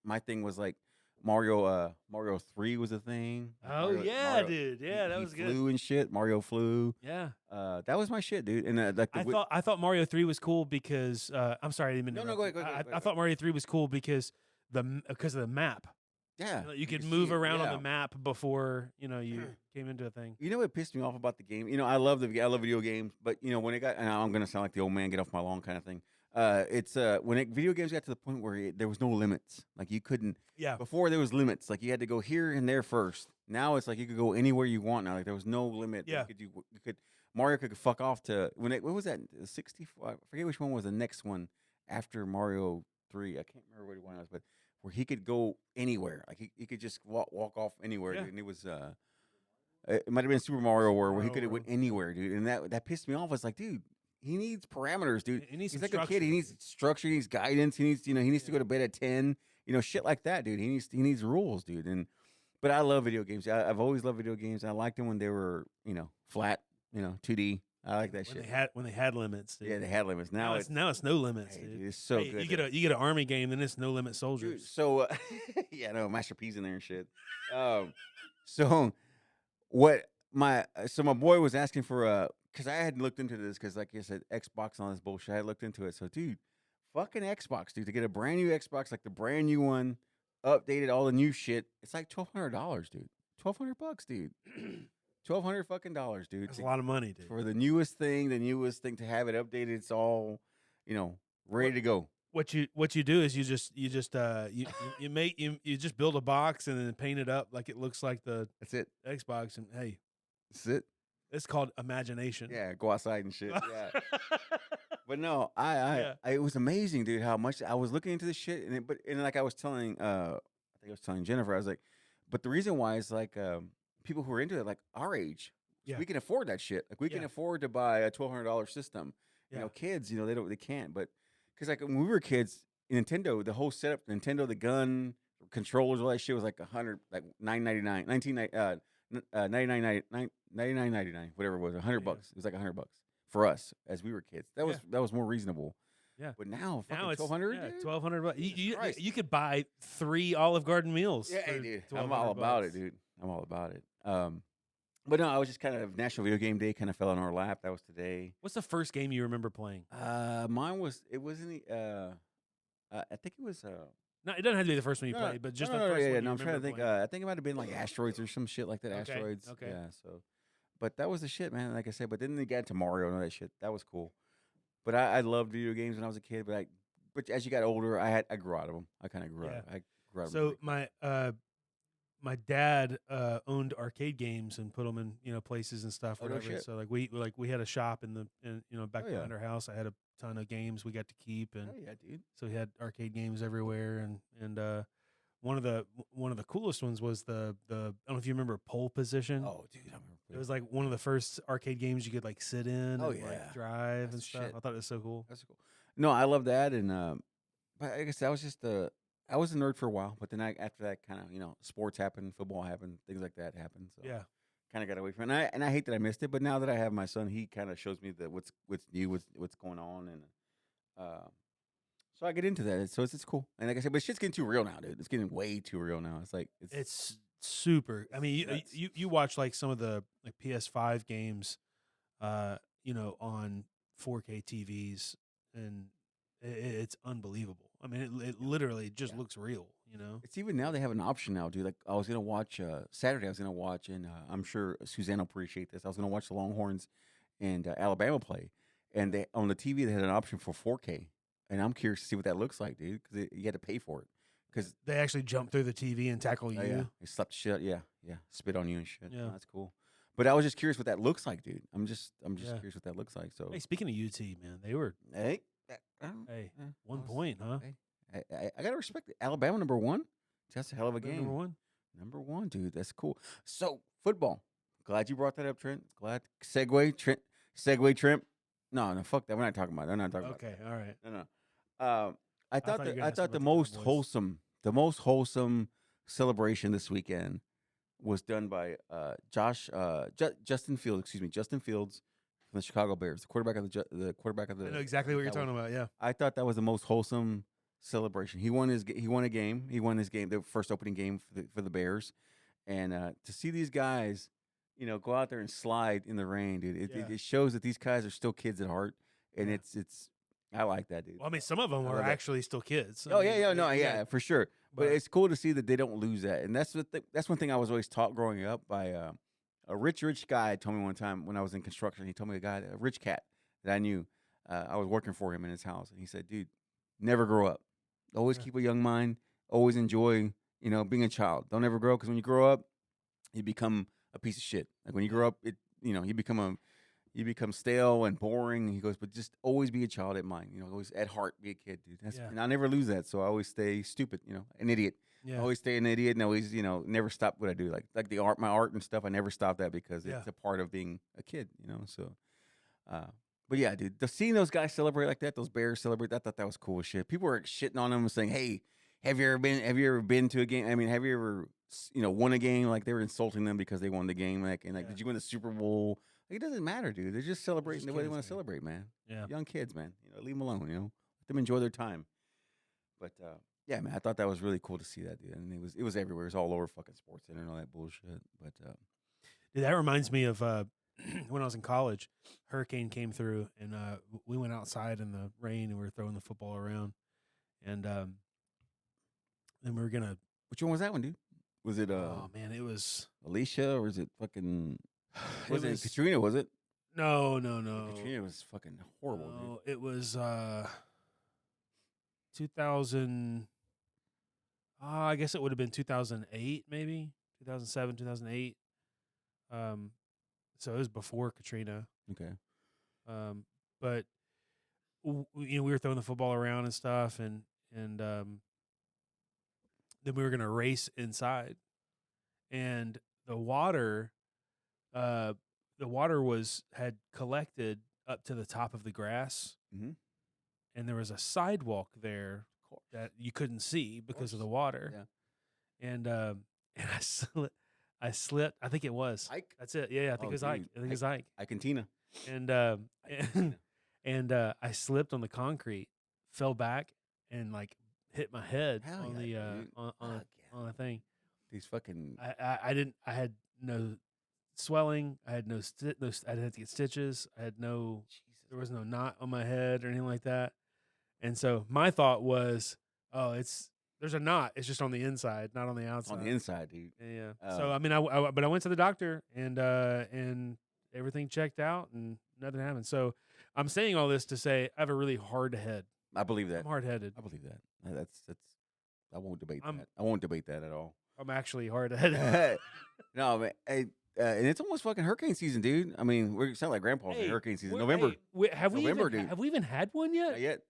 my thing was like Mario 3 was a thing. Oh yeah, dude. Yeah, that was good. Flew and shit. Mario flew. Yeah. That was my shit, dude. And like I thought Mario 3 was cool because I'm sorry, I didn't mean to No, interrupt go you. ahead, I thought Mario 3 was cool because of the map. yeah, You could see move it, around yeah. on the map before you came into a thing. You know what pissed me off about the game? I love video games, but when it got, and I'm gonna sound like the old man, get off my lawn kind of thing. It's video games got to the point where there was no limits. Like you couldn't. Yeah. Before there was limits. Like you had to go here and there first. Now it's like you could go anywhere you want. Now like there was no limit. Yeah. You could. Mario could fuck off to what was that? 64. I forget which one was the next one after Mario 3. I can't remember what one was, but where he could go anywhere. Like he could just walk off anywhere, Yeah. dude. And it was it might have been Super Mario World where he Mario could have went World. anywhere, dude. And that pissed me off. I was like, dude, he needs parameters, dude. He needs He's some like a kid. He structure. needs structure. He needs guidance. He needs, he needs to go to bed at 10. Shit like that, dude. He needs rules, dude. But I love video games. I've always loved video games. I liked them when they were, flat, 2D. I like that shit. When they had limits. Dude. Yeah, they had limits. Now it's no limits, hey, dude. dude, it's so Hey, good. You get an army game, then it's no limit soldiers. Dude, so yeah, no, Master P's in there and shit. So what my boy was asking for because I had looked into this because like I said, Xbox and all this bullshit. I had looked into it. So dude, fucking Xbox, dude, to get a brand new Xbox, like the brand new one, updated, all the new shit, it's like $1,200, dude. $1,200, dude. $1,200 fucking dollars, dude. That's a lot of money, dude. For the newest thing to have it updated. It's all, ready to go. What you do is you just build a box and then paint it up like it looks like the That's it. Xbox, and hey, That's it. it's called imagination. Yeah, go outside and shit. Yeah. But no, it was amazing, dude, how much I was looking into this shit, and like I was telling, I think I was telling Jennifer, I was like, but the reason why is like, people who are into it, like our age, Yeah. we can afford that shit. Like we can Yeah. afford to buy a $1,200 system. Yeah. Kids, they can't. But because like when we were kids, Nintendo, the whole setup, Nintendo, the gun, controllers, all that shit was like $100, like $99.99, $99.99, whatever it was, $100. Yeah. It was like $100 for us as we were kids. That was more reasonable. Yeah. But now, Now it's $1,200. $1,200. Christ. You could buy 3 Olive Garden meals. Yeah, for dude. I'm all $1,200 about it, dude. I'm all about it. But no, I was just kind of National Video Game Day kind of fell on our lap. That was today. What's the first game you remember playing? Mine was I think it was No, it doesn't have to be the first one you No, played, but just no, the no, first yeah, one. You no, I'm trying to remember think. playing. I think it might have been like Asteroids or some shit like that. Okay, Asteroids. okay. Yeah. So, but that was the shit, man. Like I said, but then they got into Mario and all that shit. That was cool. But I loved video games when I was a kid. But as you got older, I grew out of them. I kind of grew out. I grew out of them. So my dad owned arcade games and put them in places and stuff. Oh, no Whatever. shit. So we had a shop in back Oh, yeah. behind our house. I had a ton of games we got to keep, and Oh yeah, dude. so we had arcade games everywhere. And one of the coolest ones was the I don't know if you remember Pole Position. Oh, dude, I remember. It was like one of the first arcade games you could like sit in Oh, and yeah. like drive That's and the stuff. shit. I thought it was so cool. That's cool. No, I love that, and but I guess I was just I was a nerd for a while, but then after that, kind of sports happened, football happened, things like that happened. So Yeah. kind of got away from it. And I hate that I missed it, but now that I have my son, he kind of shows me that what's new, what's going on, and so I get into that. So it's cool. And like I said, but shit's getting too real now, dude. It's getting way too real now. It's like It's super. I mean, nuts. you watch like some of the like PS5 games, on 4K TVs, and it's unbelievable. I mean, it literally just looks real. It's even now they have an option now, dude. Like I was gonna watch Saturday. I was gonna watch, and I'm sure Suzanne will appreciate this. I was gonna watch the Longhorns and Alabama play, and they on the TV they had an option for 4K, and I'm curious to see what that looks like, dude, because you had to pay for it. Because They actually jump through the TV and tackle you. yeah, they slapped shit, yeah, spit on you and shit. Yeah. That's cool. But I was just curious what that looks like, dude. I'm just Yeah. curious what that looks like. So Hey, speaking of UT, man, they were hey, hey yeah, 1 I was- point, huh? Hey, I gotta respect it. Alabama #1. That's a hell of a They're game. number one. #1, dude. That's cool. So football. Glad you brought that up, Trent. Glad segue, Trent. Segue, Trent. No, fuck that. We're not talking about it. I'm not talking Okay, all right. about it. No. I thought you were gonna I ask thought about the the most Cowboys. the most wholesome celebration this weekend was done by Justin Fields. Justin Fields from the Chicago Bears, the quarterback of the quarterback of the. I know exactly what you're Cowboys. talking about. Yeah. I thought that was the most wholesome celebration. He won a game. He won his game, the first opening game for the Bears, and to see these guys, go out there and slide in the rain, dude. It shows that these guys are still kids at heart, and Yeah. it's I like that, dude. Well, I mean, some of them I are love that. actually still kids. Oh yeah, for sure. But But- it's cool to see that they don't lose that, and that's that's one thing I was always taught growing up by a rich guy told me one time when I was in construction. He told me a rich cat that I knew. I was working for him in his house, and he said, "Dude, never grow up. Always Yeah. keep a young mind. Always enjoy, being a child. Don't ever grow up because when you grow up, you become a piece of shit. Like when you grow up, you become stale and boring." And he goes, "But just always be a child at mind. Always at heart be a kid, dude. Yeah. And I never lose that. So I always stay stupid. An idiot. Yeah. I always stay an idiot and always, never stop what I do. Like my art and stuff. I never stop that because Yeah. it's a part of being a kid. So." But yeah, dude, seeing those guys celebrate like that, those Bears celebrate, I thought that was cool as shit. People were shitting on them and saying, "Hey, have you ever been to a game? I mean, have you ever, won a game?" Like they were insulting them because they won the game. Like, Yeah. did you win the Super Bowl? Like, it doesn't matter, dude. They're just celebrating the way they kids, want to man. celebrate, man. Yeah. Young kids, man. Leave them alone. Let them enjoy their time. But yeah, man, I thought that was really cool to see that, dude. And it was everywhere. It was all over fucking Sports Center and all that bullshit. But Dude, that reminds me of when I was in college. Hurricane came through, and we went outside in the rain, and we were throwing the football around. And then we were gonna. which one was that one, dude? Was it Oh man, it was. Alicia or is it fucking? It Was it was Katrina? Was it? no. Katrina was fucking horrible, dude. No, it was 2000. I guess it would have been 2008, maybe 2007, 2008. So it was before Katrina. Okay. But we were throwing the football around and stuff, and then we were gonna race inside, and the water had collected up to the top of the grass, Mhm. and there was a sidewalk there that you couldn't see because of the course. water. And I slipped. I think it was Ike? That's it. Yeah, I think Oh, it was Ike. dude. I think it was Ike. Icantina. And I slipped on the concrete, fell back, and like hit my head Hell on yeah, the dude. on Fuck yeah. on a thing. These fucking. I didn't. I had no swelling. I had no. I didn't have to get stitches. I had no. There was no knot on my head or anything like that. And so my thought was, oh, it's There's a knot. It's just on the inside, not on the It's outside. on the inside, dude. Yeah. Oh. So I mean, but I went to the doctor and everything checked out and nothing happened. So I'm saying all this to say I have a really hard head. I believe that. I'm hard headed. I believe that. That's. I won't debate I'm- that. I won't debate that at all. I'm actually hard headed. No, man. Hey, and it's almost fucking hurricane season, dude. I mean, we sound like grandpa's in hurricane season. November. Have November, we dude. have we even had one yet? Not yet.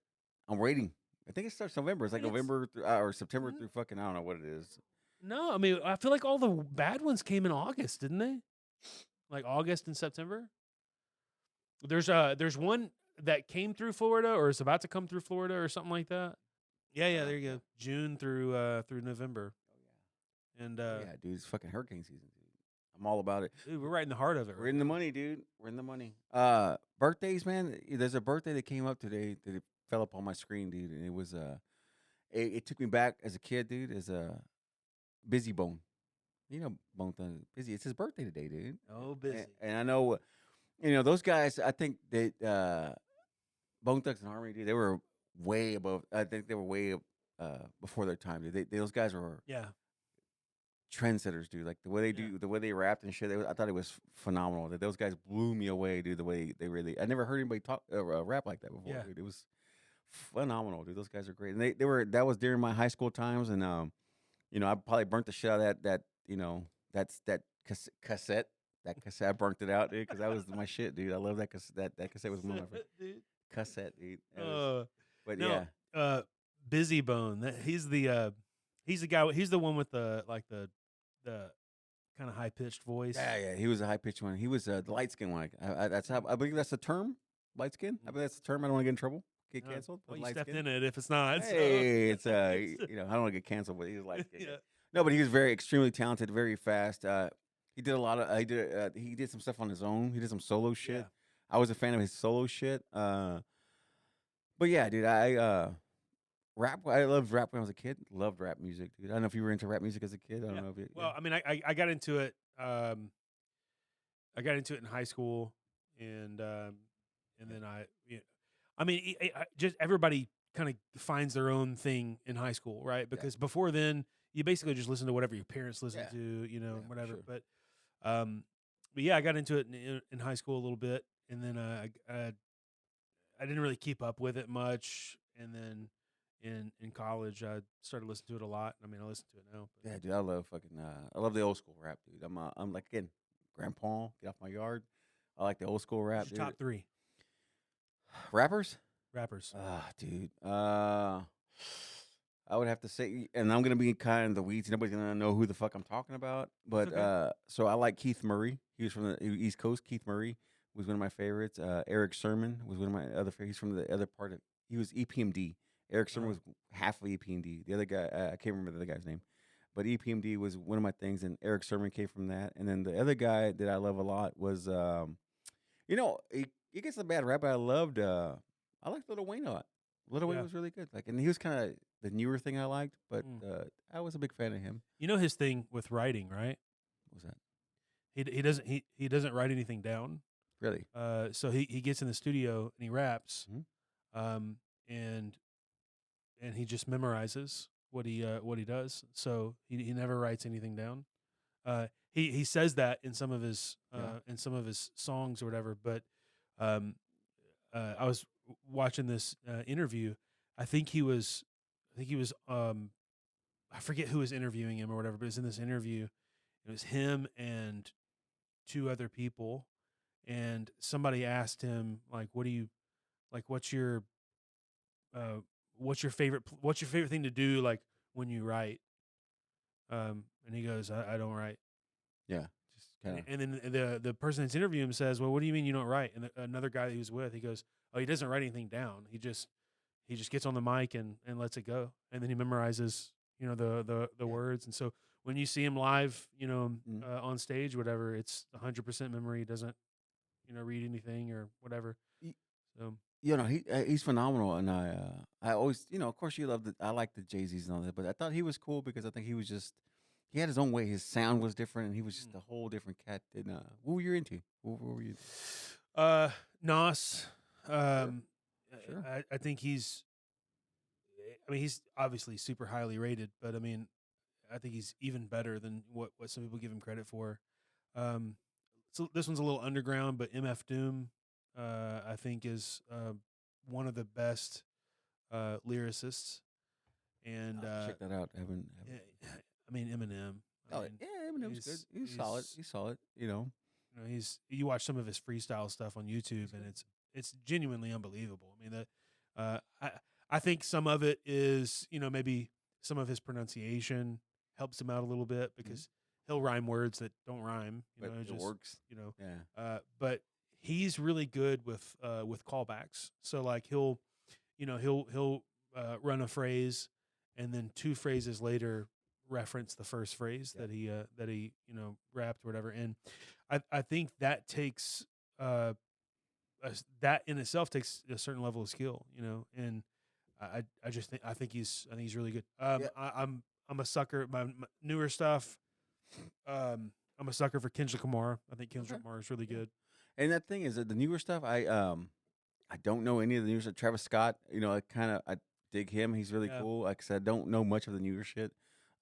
I'm waiting. I think it starts November. It's like It's- November or September through fucking I don't know what it is. No, I mean I feel like all the bad ones came in August, didn't they? Like August and September. There's one that came through Florida or is about to come through Florida or something like that. Yeah, there you go. June through November. And Yeah, dude, it's fucking hurricane season, dude. I'm all about it. dude, we're right in the heart of it. We're in the money, dude. We're in the money. Birthdays, man. There's a birthday that came up today that it fell up on my screen, dude, and it was it took me back as a kid, dude, as a Busy Bone. You know, Bone Thugs. Busy. It's his birthday today, dude. Oh, busy. And I know, those guys. I think that Bone Thugs and Harmony, dude, they were way above. I think they were way before their time, dude. Those guys were Yeah. trendsetters, dude. Like the way they do, the way they rapped and shit. I thought it was phenomenal. That those guys blew me away, dude. The way they really, I never heard anybody talk rap like that before, Yeah. dude. It was phenomenal, dude. Those guys are great, and they were. That was during my high school times, and I probably burnt the shit out of that cassette. That cassette, I burnt it out, dude, because that was my shit, dude. I love that cassette. That cassette was one of my favorite Dude. cassette, dude. But No, yeah, Busy Bone. He's the guy. He's the one with the kind of high pitched voice. yeah. He was a high pitched one. He was the light skin one. I believe that's the term. Light skin. I believe that's the term. I don't want to get in trouble. Get No, canceled. Well, you light stepped skin. in it if it's not. Hey, it's I don't want to get canceled, but he's light skin. Yeah. No, but he was very extremely talented, very fast. He did a lot of. He did some stuff on his own. He did some solo shit. Yeah. I was a fan of his solo shit. But yeah, dude, rap. I loved rap when I was a kid. Loved rap music, dude. I don't know if you were into rap music as a kid. I don't know if you. Well, I mean, I got into it. I got into it in high school, and then I mean, just everybody kind of finds their own thing in high school, right? Because before then, you basically just listen to whatever your parents listen to, whatever. Sure. But yeah, I got into it in high school a little bit, and then I didn't really keep up with it much, and then in college, I started listening to it a lot. I mean, I listen to it now. But. Yeah, dude, I love fucking. I love the old school rap, dude. I'm like again, Grandpa, get off my yard. I like the old school rap. What's your top 3 rappers. rappers? Dude. I would have to say, and I'm gonna be kind of in the weeds. Nobody's gonna know who the fuck I'm talking about. But okay. so I like Keith Murray. He was from the East Coast. Keith Murray was one of my favorites. Eric Sermon was one of my other favorites. He's from the other part of. He was EPMD. Eric Sermon was half of EPMD. The other guy, I can't remember the other guy's name, but EPMD was one of my things, and Eric Sermon came from that. And then the other guy that I love a lot was, he gets a bad rap, but I loved. I liked Lil Wayne a lot. Lil Wayne was really good. Like, and he was kind of the newer thing I liked, but I was a big fan of him. You know his thing with writing, right? What was that? He doesn't write anything down. Really? So he gets in the studio and he raps, Mhm. and he just memorizes what he does. So he never writes anything down. He says that in some of his songs or whatever. But I was watching this interview. I forget who was interviewing him or whatever, but it was in this interview. It was him and 2 other people, and somebody asked him like, what's your favorite thing to do like when you write? And he goes, I don't write. Yeah. Just kind of. And then the person that's interviewing him says, well, what do you mean you don't write? And another guy that he was with, he goes, oh, he doesn't write anything down. He just gets on the mic and lets it go, and then he memorizes the words. And so when you see him live, on stage, whatever, it's 100% memory. He doesn't read anything or whatever. So He's phenomenal, and I always, of course, I like the Jay-Z's and all that, but I thought he was cool because I think he had his own way. His sound was different, and he was just a whole different cat. And what were you into? What were you into? Nas. Sure. I think he's. I mean, he's obviously super highly rated, but I mean, I think he's even better than what some people give him credit for. So this one's a little underground, but MF Doom, I think, is one of the best lyricists. And Check that out. I mean, Eminem. Oh, yeah, Eminem's good. He's solid. He's solid. You know. You watch some of his freestyle stuff on YouTube, and it's genuinely unbelievable. I mean, I think some of it is, maybe some of his pronunciation helps him out a little bit because he'll rhyme words that don't rhyme. But it works. Yeah. But he's really good with callbacks. So like he'll run a phrase, and then 2 phrases later reference the first phrase that he rapped or whatever. And I think that takes that in itself takes a certain level of skill, and I think he's really good. I'm a sucker. My newer stuff. I'm a sucker for Kendrick Lamar. I think Kendrick Lamar is really good. And that thing is that the newer stuff, I don't know any of the newer stuff. Travis Scott, I dig him. He's really cool. Like I said, I don't know much of the newer shit.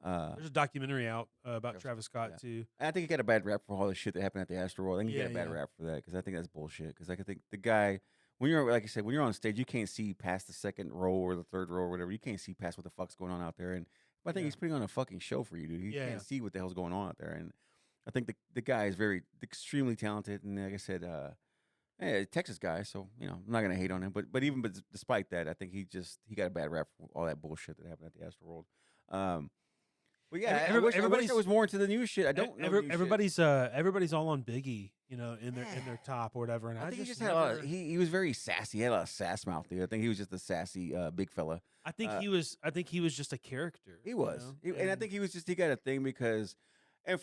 There's a documentary out about Travis Scott too. I think he got a bad rap for all the shit that happened at the Astroworld. I think he got a bad rap for that because I think that's bullshit. Because I think the guy, when you're like I said, when you're on stage, you can't see past the second row or the third row or whatever. You can't see past what the fuck's going on out there. And I think he's putting on a fucking show for you, dude. You can't see what the hell's going on out there. And I think the guy is extremely talented. And like I said, Texas guy, so I'm not gonna hate on him. But despite that, I think he got a bad rap for all that bullshit that happened at the Astroworld. Well, yeah, I wish there was more into the new shit. I don't know. Everybody's all on Biggie, in their top or whatever. And I think he just had he was very sassy. He had a lot of sass mouth, dude. I think he was just a sassy big fella. I think he was just a character. He was, and I think he got a thing because I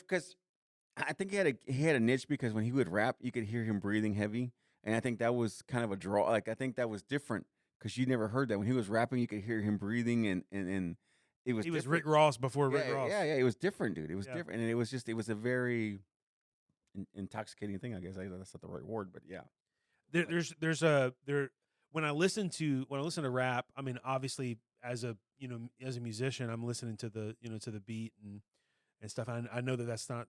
think he had a niche because when he would rap, you could hear him breathing heavy, and I think that was kind of a draw. Like I think that was different because you never heard that when he was rapping, you could hear him breathing and. He was Rick Ross before Rick Ross. Yeah, it was different, dude. It was different, and it was a very intoxicating thing. I guess that's not the right word, but yeah. When I listen to rap, I mean, obviously as a musician, I'm listening to the beat and stuff. I know that that's not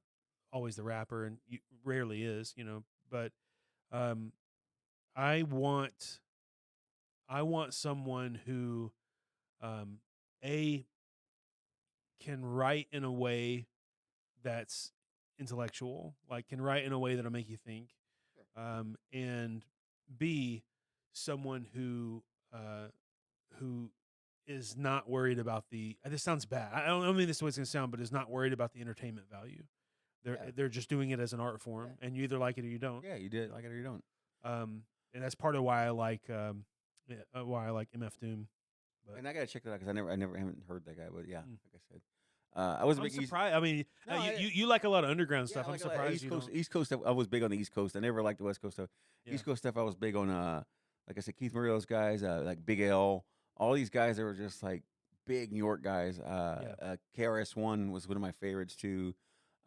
always the rapper, and rarely is, but I want someone who can write in a way that's intellectual, like can write in a way that'll make you think, and B, someone who is not worried about this sounds bad. I don't mean this is what it's going to sound, but is not worried about the entertainment value. They're just doing it as an art form, and you either like it or you don't. Yeah, you did like it or you don't. And that's part of why I like MF Doom. And I gotta check that out because I haven't heard that guy. But yeah, like I said, I was a big surprised. I mean, you like a lot of underground stuff. I'm surprised East Coast. I was big on the East Coast. I never liked the West Coast stuff. East Coast stuff, I was big on. Like I said, Keith Murray's guys, like Big L. All these guys that were just like big New York guys. KRS-One was one of my favorites too.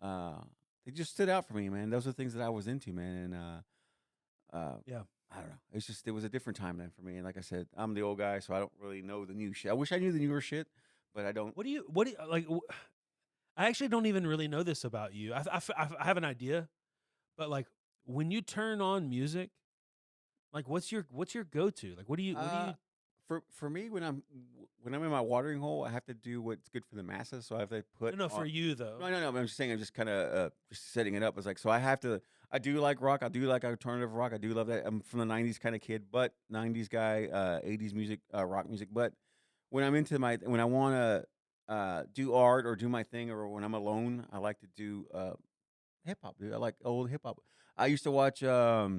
They just stood out for me, man. Those are things that I was into, man. And I don't know. It was a different time then for me. And like I said, I'm the old guy, so I don't really know the new shit. I wish I knew the newer shit, but I don't. What do you like? I actually don't even really know this about you. I have an idea, but like when you turn on music, like what's your go-to? Like what do you For me, when I'm in my watering hole, I have to do what's good for the masses. So I have to put for you though. No. I'm just saying. I'm just kind of just setting it up. It's like so I have to. I do like rock. I do like alternative rock. I do love that. I'm from the '90s kind of kid, but '90s guy, '80s music, rock music. But when I'm into when I want to do art or do my thing, or when I'm alone, I like to do hip hop. Dude, I like old hip hop. I used to watch not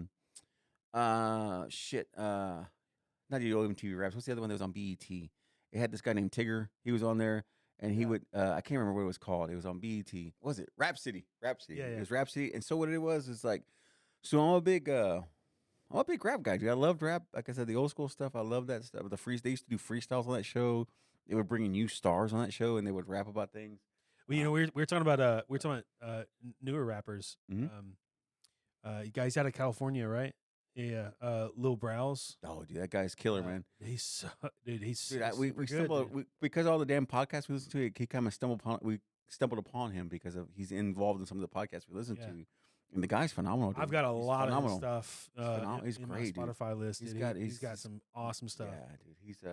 the old MTV Raps. What's the other one that was on BET? It had this guy named Tigger. He was on there, and he would. I can't remember what it was called. It was on BET. What was it? Rap City. Yeah. It was Rap City. And so what it was is like, so I'm a big rap guy, dude. I loved rap. Like I said, the old school stuff. I love that stuff. They used to do freestyles on that show. They would bring in new stars on that show, and they would rap about things. Well, we're talking about newer rappers. Mm-hmm. You guys out of California, right? Yeah, Lil Browse. Oh, dude, that guy's killer, man. He's so, dude. He's Dude, he's we super good, stumbled dude. because all the damn podcasts we listen to. He kind of stumbled upon him because of he's involved in some of the podcasts we listen Yeah. to, and the guy's phenomenal. Dude. I've got a He's lot of his phenomenal. stuff He's in great, my dude. Spotify list. He's Dude. got- He's got he's- some awesome stuff. Yeah, dude. He's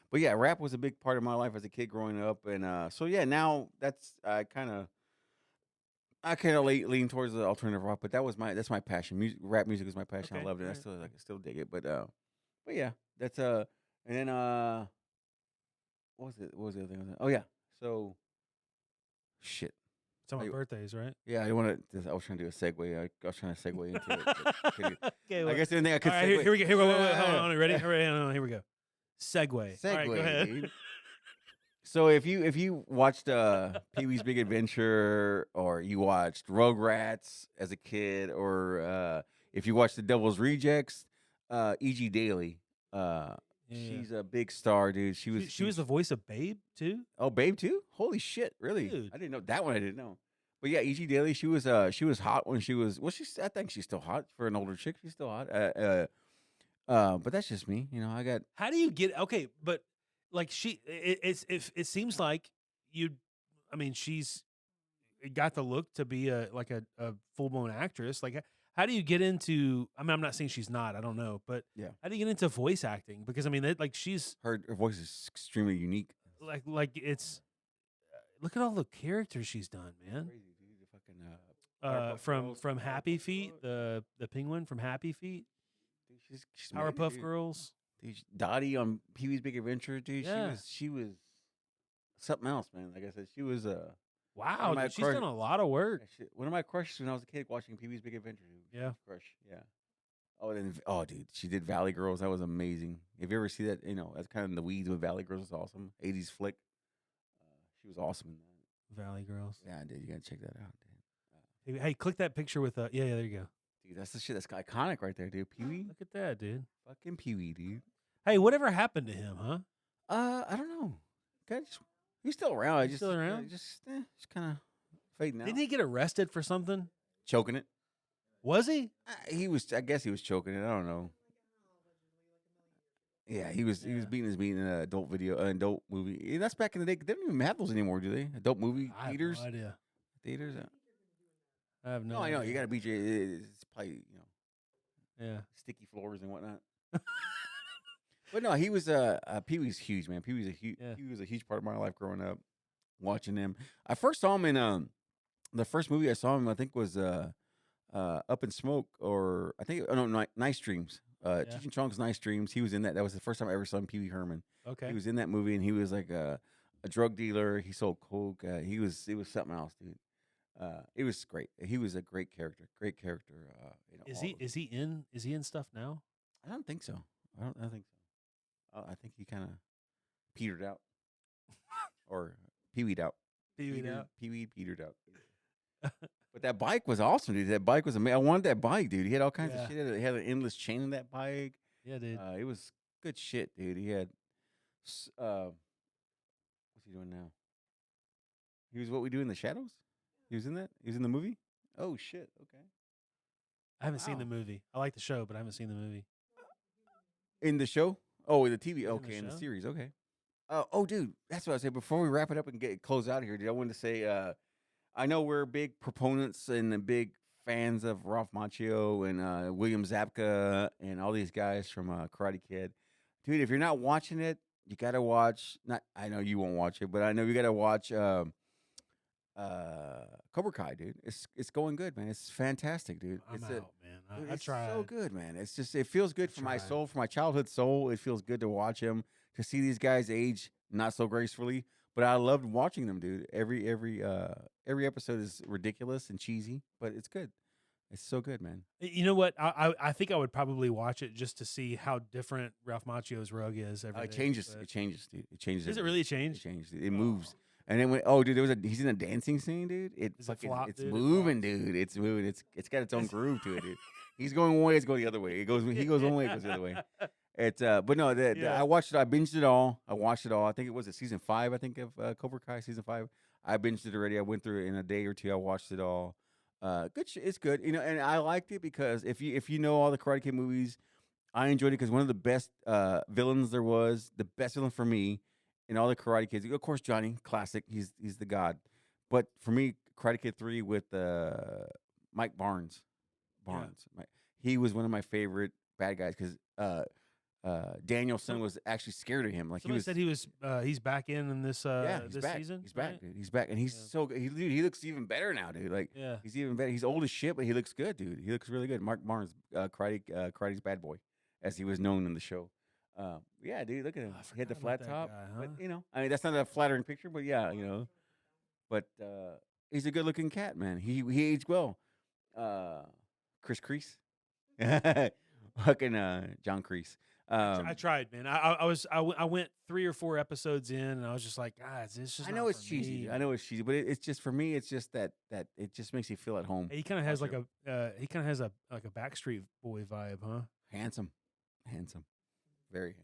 but yeah, rap was a big part of my life as a kid growing up, and so yeah, now that's I kind of lean towards the alternative rock, but that's my passion. Rap music is my passion. I Okay, loved it. alright. I still dig it, but yeah, that's and then what was the other thing? Oh yeah, so shit. It's on my Hey, birthdays, right? Yeah, I was trying to do a segue. I was trying to segue into it. But couldn't- Okay, I well, guess the only thing I could all right, segue. here we go. Here, wait, hold on, ready? All right, here we go. Segue. All right, go Segue, ahead. dude. So if you watched Pee Wee's Big Adventure, or you watched Rugrats as a kid, or if you watched The Devil's Rejects, E.G. Daily, Yeah. she's a big star, dude. She was the voice of Babe too. Oh, Babe too? Holy shit! Really? Dude. I didn't know that one. I didn't know. But yeah, E.G. Daily, she was hot when she was. Well, I think she's still hot for an older chick. She's still hot. But that's just me. You know, I got. How do you get okay? But like it seems like you. I mean, she's got the look to be a full blown actress. Like, how do you get into? I mean, I'm not saying she's not. I don't know, but Yeah. how do you get into voice acting? Because I mean, like she's Her voice is extremely unique. like it's. Look at all the characters she's done, man. Crazy, dude. The fucking Powerpuff From Girls, Happy Powerpuff Feet, Girls. the penguin from Happy Feet, Dude, she's amazing, Powerpuff dude. Girls. Dude, Dottie on Pee Wee's Big Adventure, dude. Yeah. She was something else, man. Like I said, she was Wow, my dude, she's crush- done a lot of work. one of my crushes when I was a kid watching Pee Wee's Big Adventure. Dude. Yeah. Crush, yeah. Dude, she did Valley Girls. That was amazing. If you ever see that, that's kind of in the weeds with Valley Girls. Was awesome. 80s flick. She was awesome in that. Valley Girls. Yeah, dude, you gotta check that out, dude. Hey, click that picture with yeah, there you go. Dude, that's the shit. That's iconic right there, dude. Pee Wee, Look at that, dude. fucking Pee Wee, dude. Hey, whatever happened to him, huh? I don't know. He's still around. He's still around? Just kind of fading out. Didn't he get arrested for something? Choking it. Was he? He was. I guess he was choking it. I don't know. Yeah, he was. He was Yeah. beating his meat in an adult movie. Yeah, that's back in the day. They don't even have those anymore, do they? Adult movie I have theaters. no idea. Theaters. I have no. No, I know. idea. You got to beat your. It's probably Yeah. sticky floors and whatnot. But no, he was. Pee Wee's huge, man. Pee Wee's Yeah. He was a huge part of my life growing up, watching him. I first saw him in the first movie I saw him, I think, was Up in Smoke, or I think Nice Dreams. Yeah. Cheech and Chong's Nice Dreams. He was in that. That was the first time I ever saw him, Pee Wee Herman. Okay. He was in that movie, and he was like a drug dealer. He sold coke. It was something else, dude. It was great. He was a great character. Great character. Is he in stuff now? I don't think so. I don't think so. I think he kind of petered out, or peeweed out. Petered out. But that bike was awesome, dude. That bike was amazing. I wanted that bike, dude. He had all kinds Yeah. of shit. He had an endless chain in that bike. Yeah, dude. It was good shit, dude. He had, what's he doing now? He was What We Do in the Shadows. He was in that. He was in the movie. Oh shit. Okay. I haven't seen the wow. movie. I like the show, but I haven't seen the movie. In the show? Oh, in the TV. in the Okay, in the show? series. Okay. Oh, dude, that's what I said. Before we wrap it up and close out here, dude, I wanted to say, I know we're big proponents and big fans of Ralph Macchio and William Zabka and all these guys from Karate Kid. Dude, if you're not watching it, you gotta watch. Not, I know you won't watch it, but I know you gotta watch Cobra Kai, dude. It's going good, man. It's fantastic, dude. I'm It's out, man. dude, I it's tried. so good, man. It's just it feels good for my tried. soul, for my childhood soul. It feels good to watch him, to see these guys age not so gracefully. But I loved watching them, dude. Every episode is ridiculous and cheesy, but it's good. It's so good, man. You know what? I think I would probably watch it just to see how different Ralph Macchio's rug is. Every It day, changes. but- It changes, dude. It changes. Does it every- really It change? changes. It moves. And then dude, he's in a dancing scene, dude. Is it flop, it's dude? It moving, flops? dude. It's moving. It's got its own groove to it, dude. He's going one way, it's going the other way. He goes one way, it goes the other way. It's but no, Yeah. I watched it. I binged it all. I watched it all. I think it was season 5. I think of Cobra Kai season 5. I binged it already. I went through it in a day or two. I watched it all. Good. It's good. And I liked it because if you know all the Karate Kid movies, I enjoyed it because one of the best villains there was, the best villain for me in all the Karate Kids. Of course, Johnny, classic. He's the god. But for me, Karate Kid 3 with Mike Barnes. He was one of my favorite bad guys because Danielson was actually scared of him. Like Somebody said he's back in this this back. season. He's back, right? dude. He's back, and he's so good. He looks even better now, dude. Like he's even better. He's old as shit, but he looks good, dude. He looks really good. Mark Barnes, Karate's bad boy, as he was known in the show. Yeah, dude. Look at him. He had the flat top, but I mean that's not a flattering picture, but yeah, But he's a good-looking cat, man. He aged well. Chris Kreese, fucking John Kreese. I tried, man. I went 3 or 4 episodes in, and I was just like, guys, this just. I know it's cheesy. Me. I know it's cheesy, but it's just for me. It's just that it just makes you feel at home. He kind of has like a Backstreet Boy vibe, huh? Handsome, very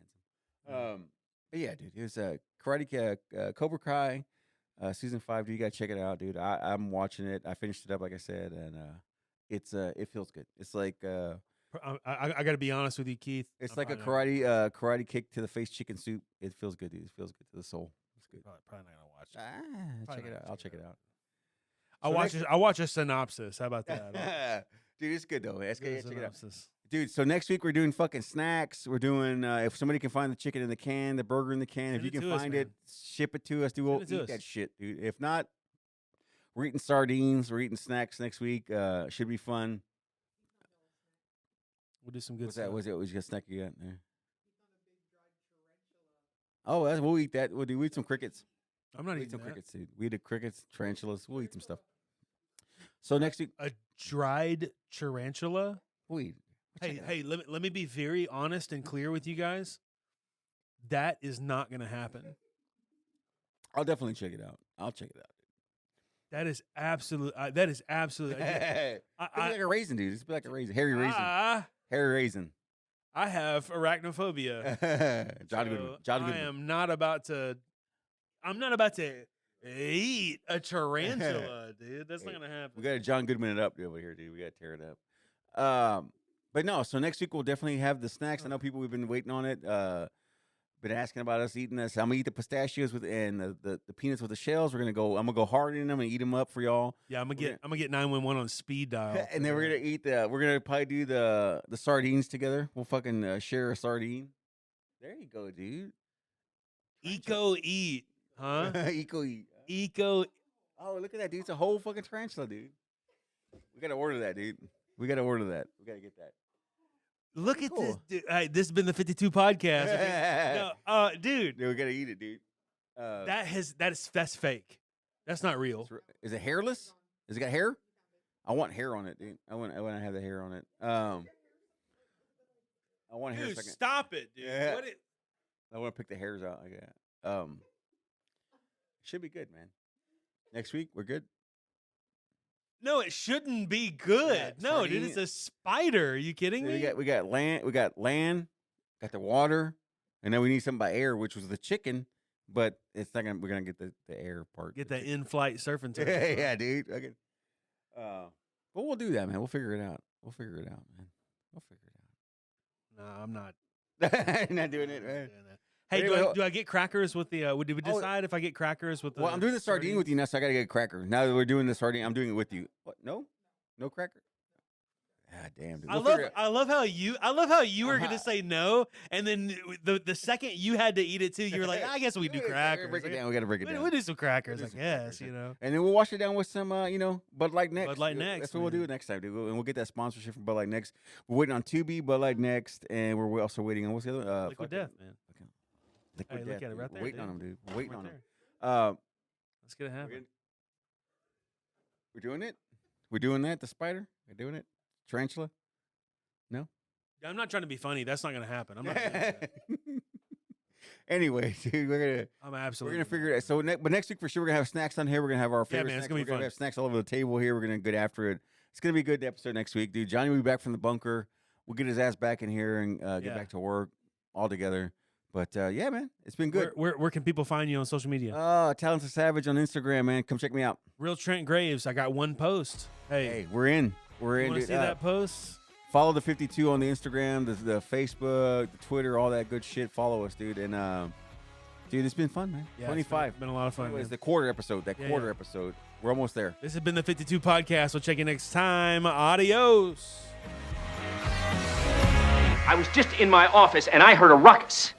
handsome. But yeah, dude, it was Karate Cobra Kai, season 5. Dude, you gotta check it out, dude. I'm watching it. I finished it up, like I said, and it feels good. It's like I got to be honest with you, Keith. it's like a karate kick to the face chicken soup. It feels good, dude. It feels good to the soul. It's good. Probably not gonna watch it. Check it out. I'll check it out. I'll watch a synopsis. How about that? Dude, it's good though. Man. Check it out. Synopsis. Dude, so next week we're doing fucking snacks. We're doing if somebody can find the chicken in the can, the burger in the can. If you can find it, ship it to us. Dude, we'll eat that shit, dude. If not, we're eating sardines. We're eating snacks next week. Should be fun. We'll do some good What's stuff. that? What's it? What's your snack you got there? Oh, we'll eat that. We'll eat some crickets. I'm not We'll eat eating some that. crickets, dude. We eat the crickets, tarantulas. We'll eat some stuff. So next week, A dried tarantula. we'll eat. Hey, let me be very honest and clear with you guys. That is not going to happen. I'll definitely check it out. I'll check it out. That is absolute. That is absolute. It's like a raisin, dude. It's like a raisin. Hairy raisin. Hairy raisin. I have arachnophobia. John So Goodman. John Goodman. I'm not about to eat a tarantula, dude. That's not gonna happen. We got to John Goodman it up over here, dude. We got to tear it up. But no, so next week we'll definitely have the snacks. I know people, we've been waiting on it. Been asking about us eating this. I'm gonna eat the pistachios and the peanuts with the shells. I'm gonna go hard in them and eat them up for y'all. Yeah, I'm gonna get 911 on speed dial. And then we're gonna probably do the sardines together. We'll fucking share a sardine. There you go, dude. Eco eat, huh? Eco eat. Eco. Oh, look at that, dude. It's a whole fucking tarantula, dude. We gotta order that, dude. We gotta get that. Look at Cool. this, dude. Hey, this has been the 52 podcast. Okay? No, dude, Dude, we gotta eat it, dude. that's fake. That's not real. Is it hairless? Has it got hair? I want hair on it, dude. I want to have the hair on it. I want hair. Dude, So I can- stop it, dude. Yeah. What it, I want to pick the hairs out. Like that. Should be good, man. Next week we're good. no, it shouldn't be good. Yeah, No, dude, it's a spider. Are you kidding me? We got land. We got land. Got the water, and then we need something by air, which was the chicken. But it's not gonna. We're gonna get the air part. Get the that chicken. in-flight surfing turtle. Yeah, dude. Okay. But we'll do that, man. We'll figure it out. Man. We'll figure it No, I'm not. out. Not doing it, man. doing that. Hey, Anyway, do I get crackers with the? Did we decide if I get crackers with the? Well, I'm doing the sardine with you now, so I gotta get a cracker. Now that we're doing the sardine, I'm doing it with you. What? No cracker. Ah, damn. Dude. I We'll figure it- love how you were gonna say no, and then the second you had to eat it too, you were like, I guess we do Yeah, we gotta crackers. break it down. We gotta break it down. We'll do some crackers, We'll I do some guess. crackers, And then we'll wash it down with some, Bud Light next. Bud Light next, That's what we'll man. do next time, dude. And we'll get that sponsorship from Bud Light next. We're waiting on 2B, Bud Light next, and we're also waiting on what's the other? Liquid fucking- Death, man. fucking Liquid Hey, Death. look at it dude. right We're there, waiting on dude. them, dude. We're waiting Right on them. there. Let's get it happen. We're doing it. We're doing that. The spider. We're doing it. Tarantula. I'm not trying to be funny. That's not gonna happen. I'm not. Doing that. Anyway, dude, I'm we're absolutely. gonna figure it out. So, but next week for sure, we're gonna have snacks on here. We're gonna have our favorite man, it's snacks. gonna be We're gonna fun. have snacks all over the table here. We're gonna get after it. It's gonna be a good episode next week, dude. Johnny will be back from the bunker. We'll get his ass back in here and get Yeah. back to work all together. But yeah, man, it's been good. Where can people find you on social media? Talented Savage on Instagram, man. Come check me out. Real Trent Graves. I got one post. Hey, We're in. We're you in. want to Dude. see that post? Follow the 52 on the Instagram, the Facebook, the Twitter, all that good shit. Follow us, dude. And dude, it's been fun, man. Yeah, 25. It's been a lot of fun. It was Man. the quarter episode. Episode. We're almost there. This has been the 52 podcast. We'll check you next time. Adios. I was just in my office and I heard a ruckus.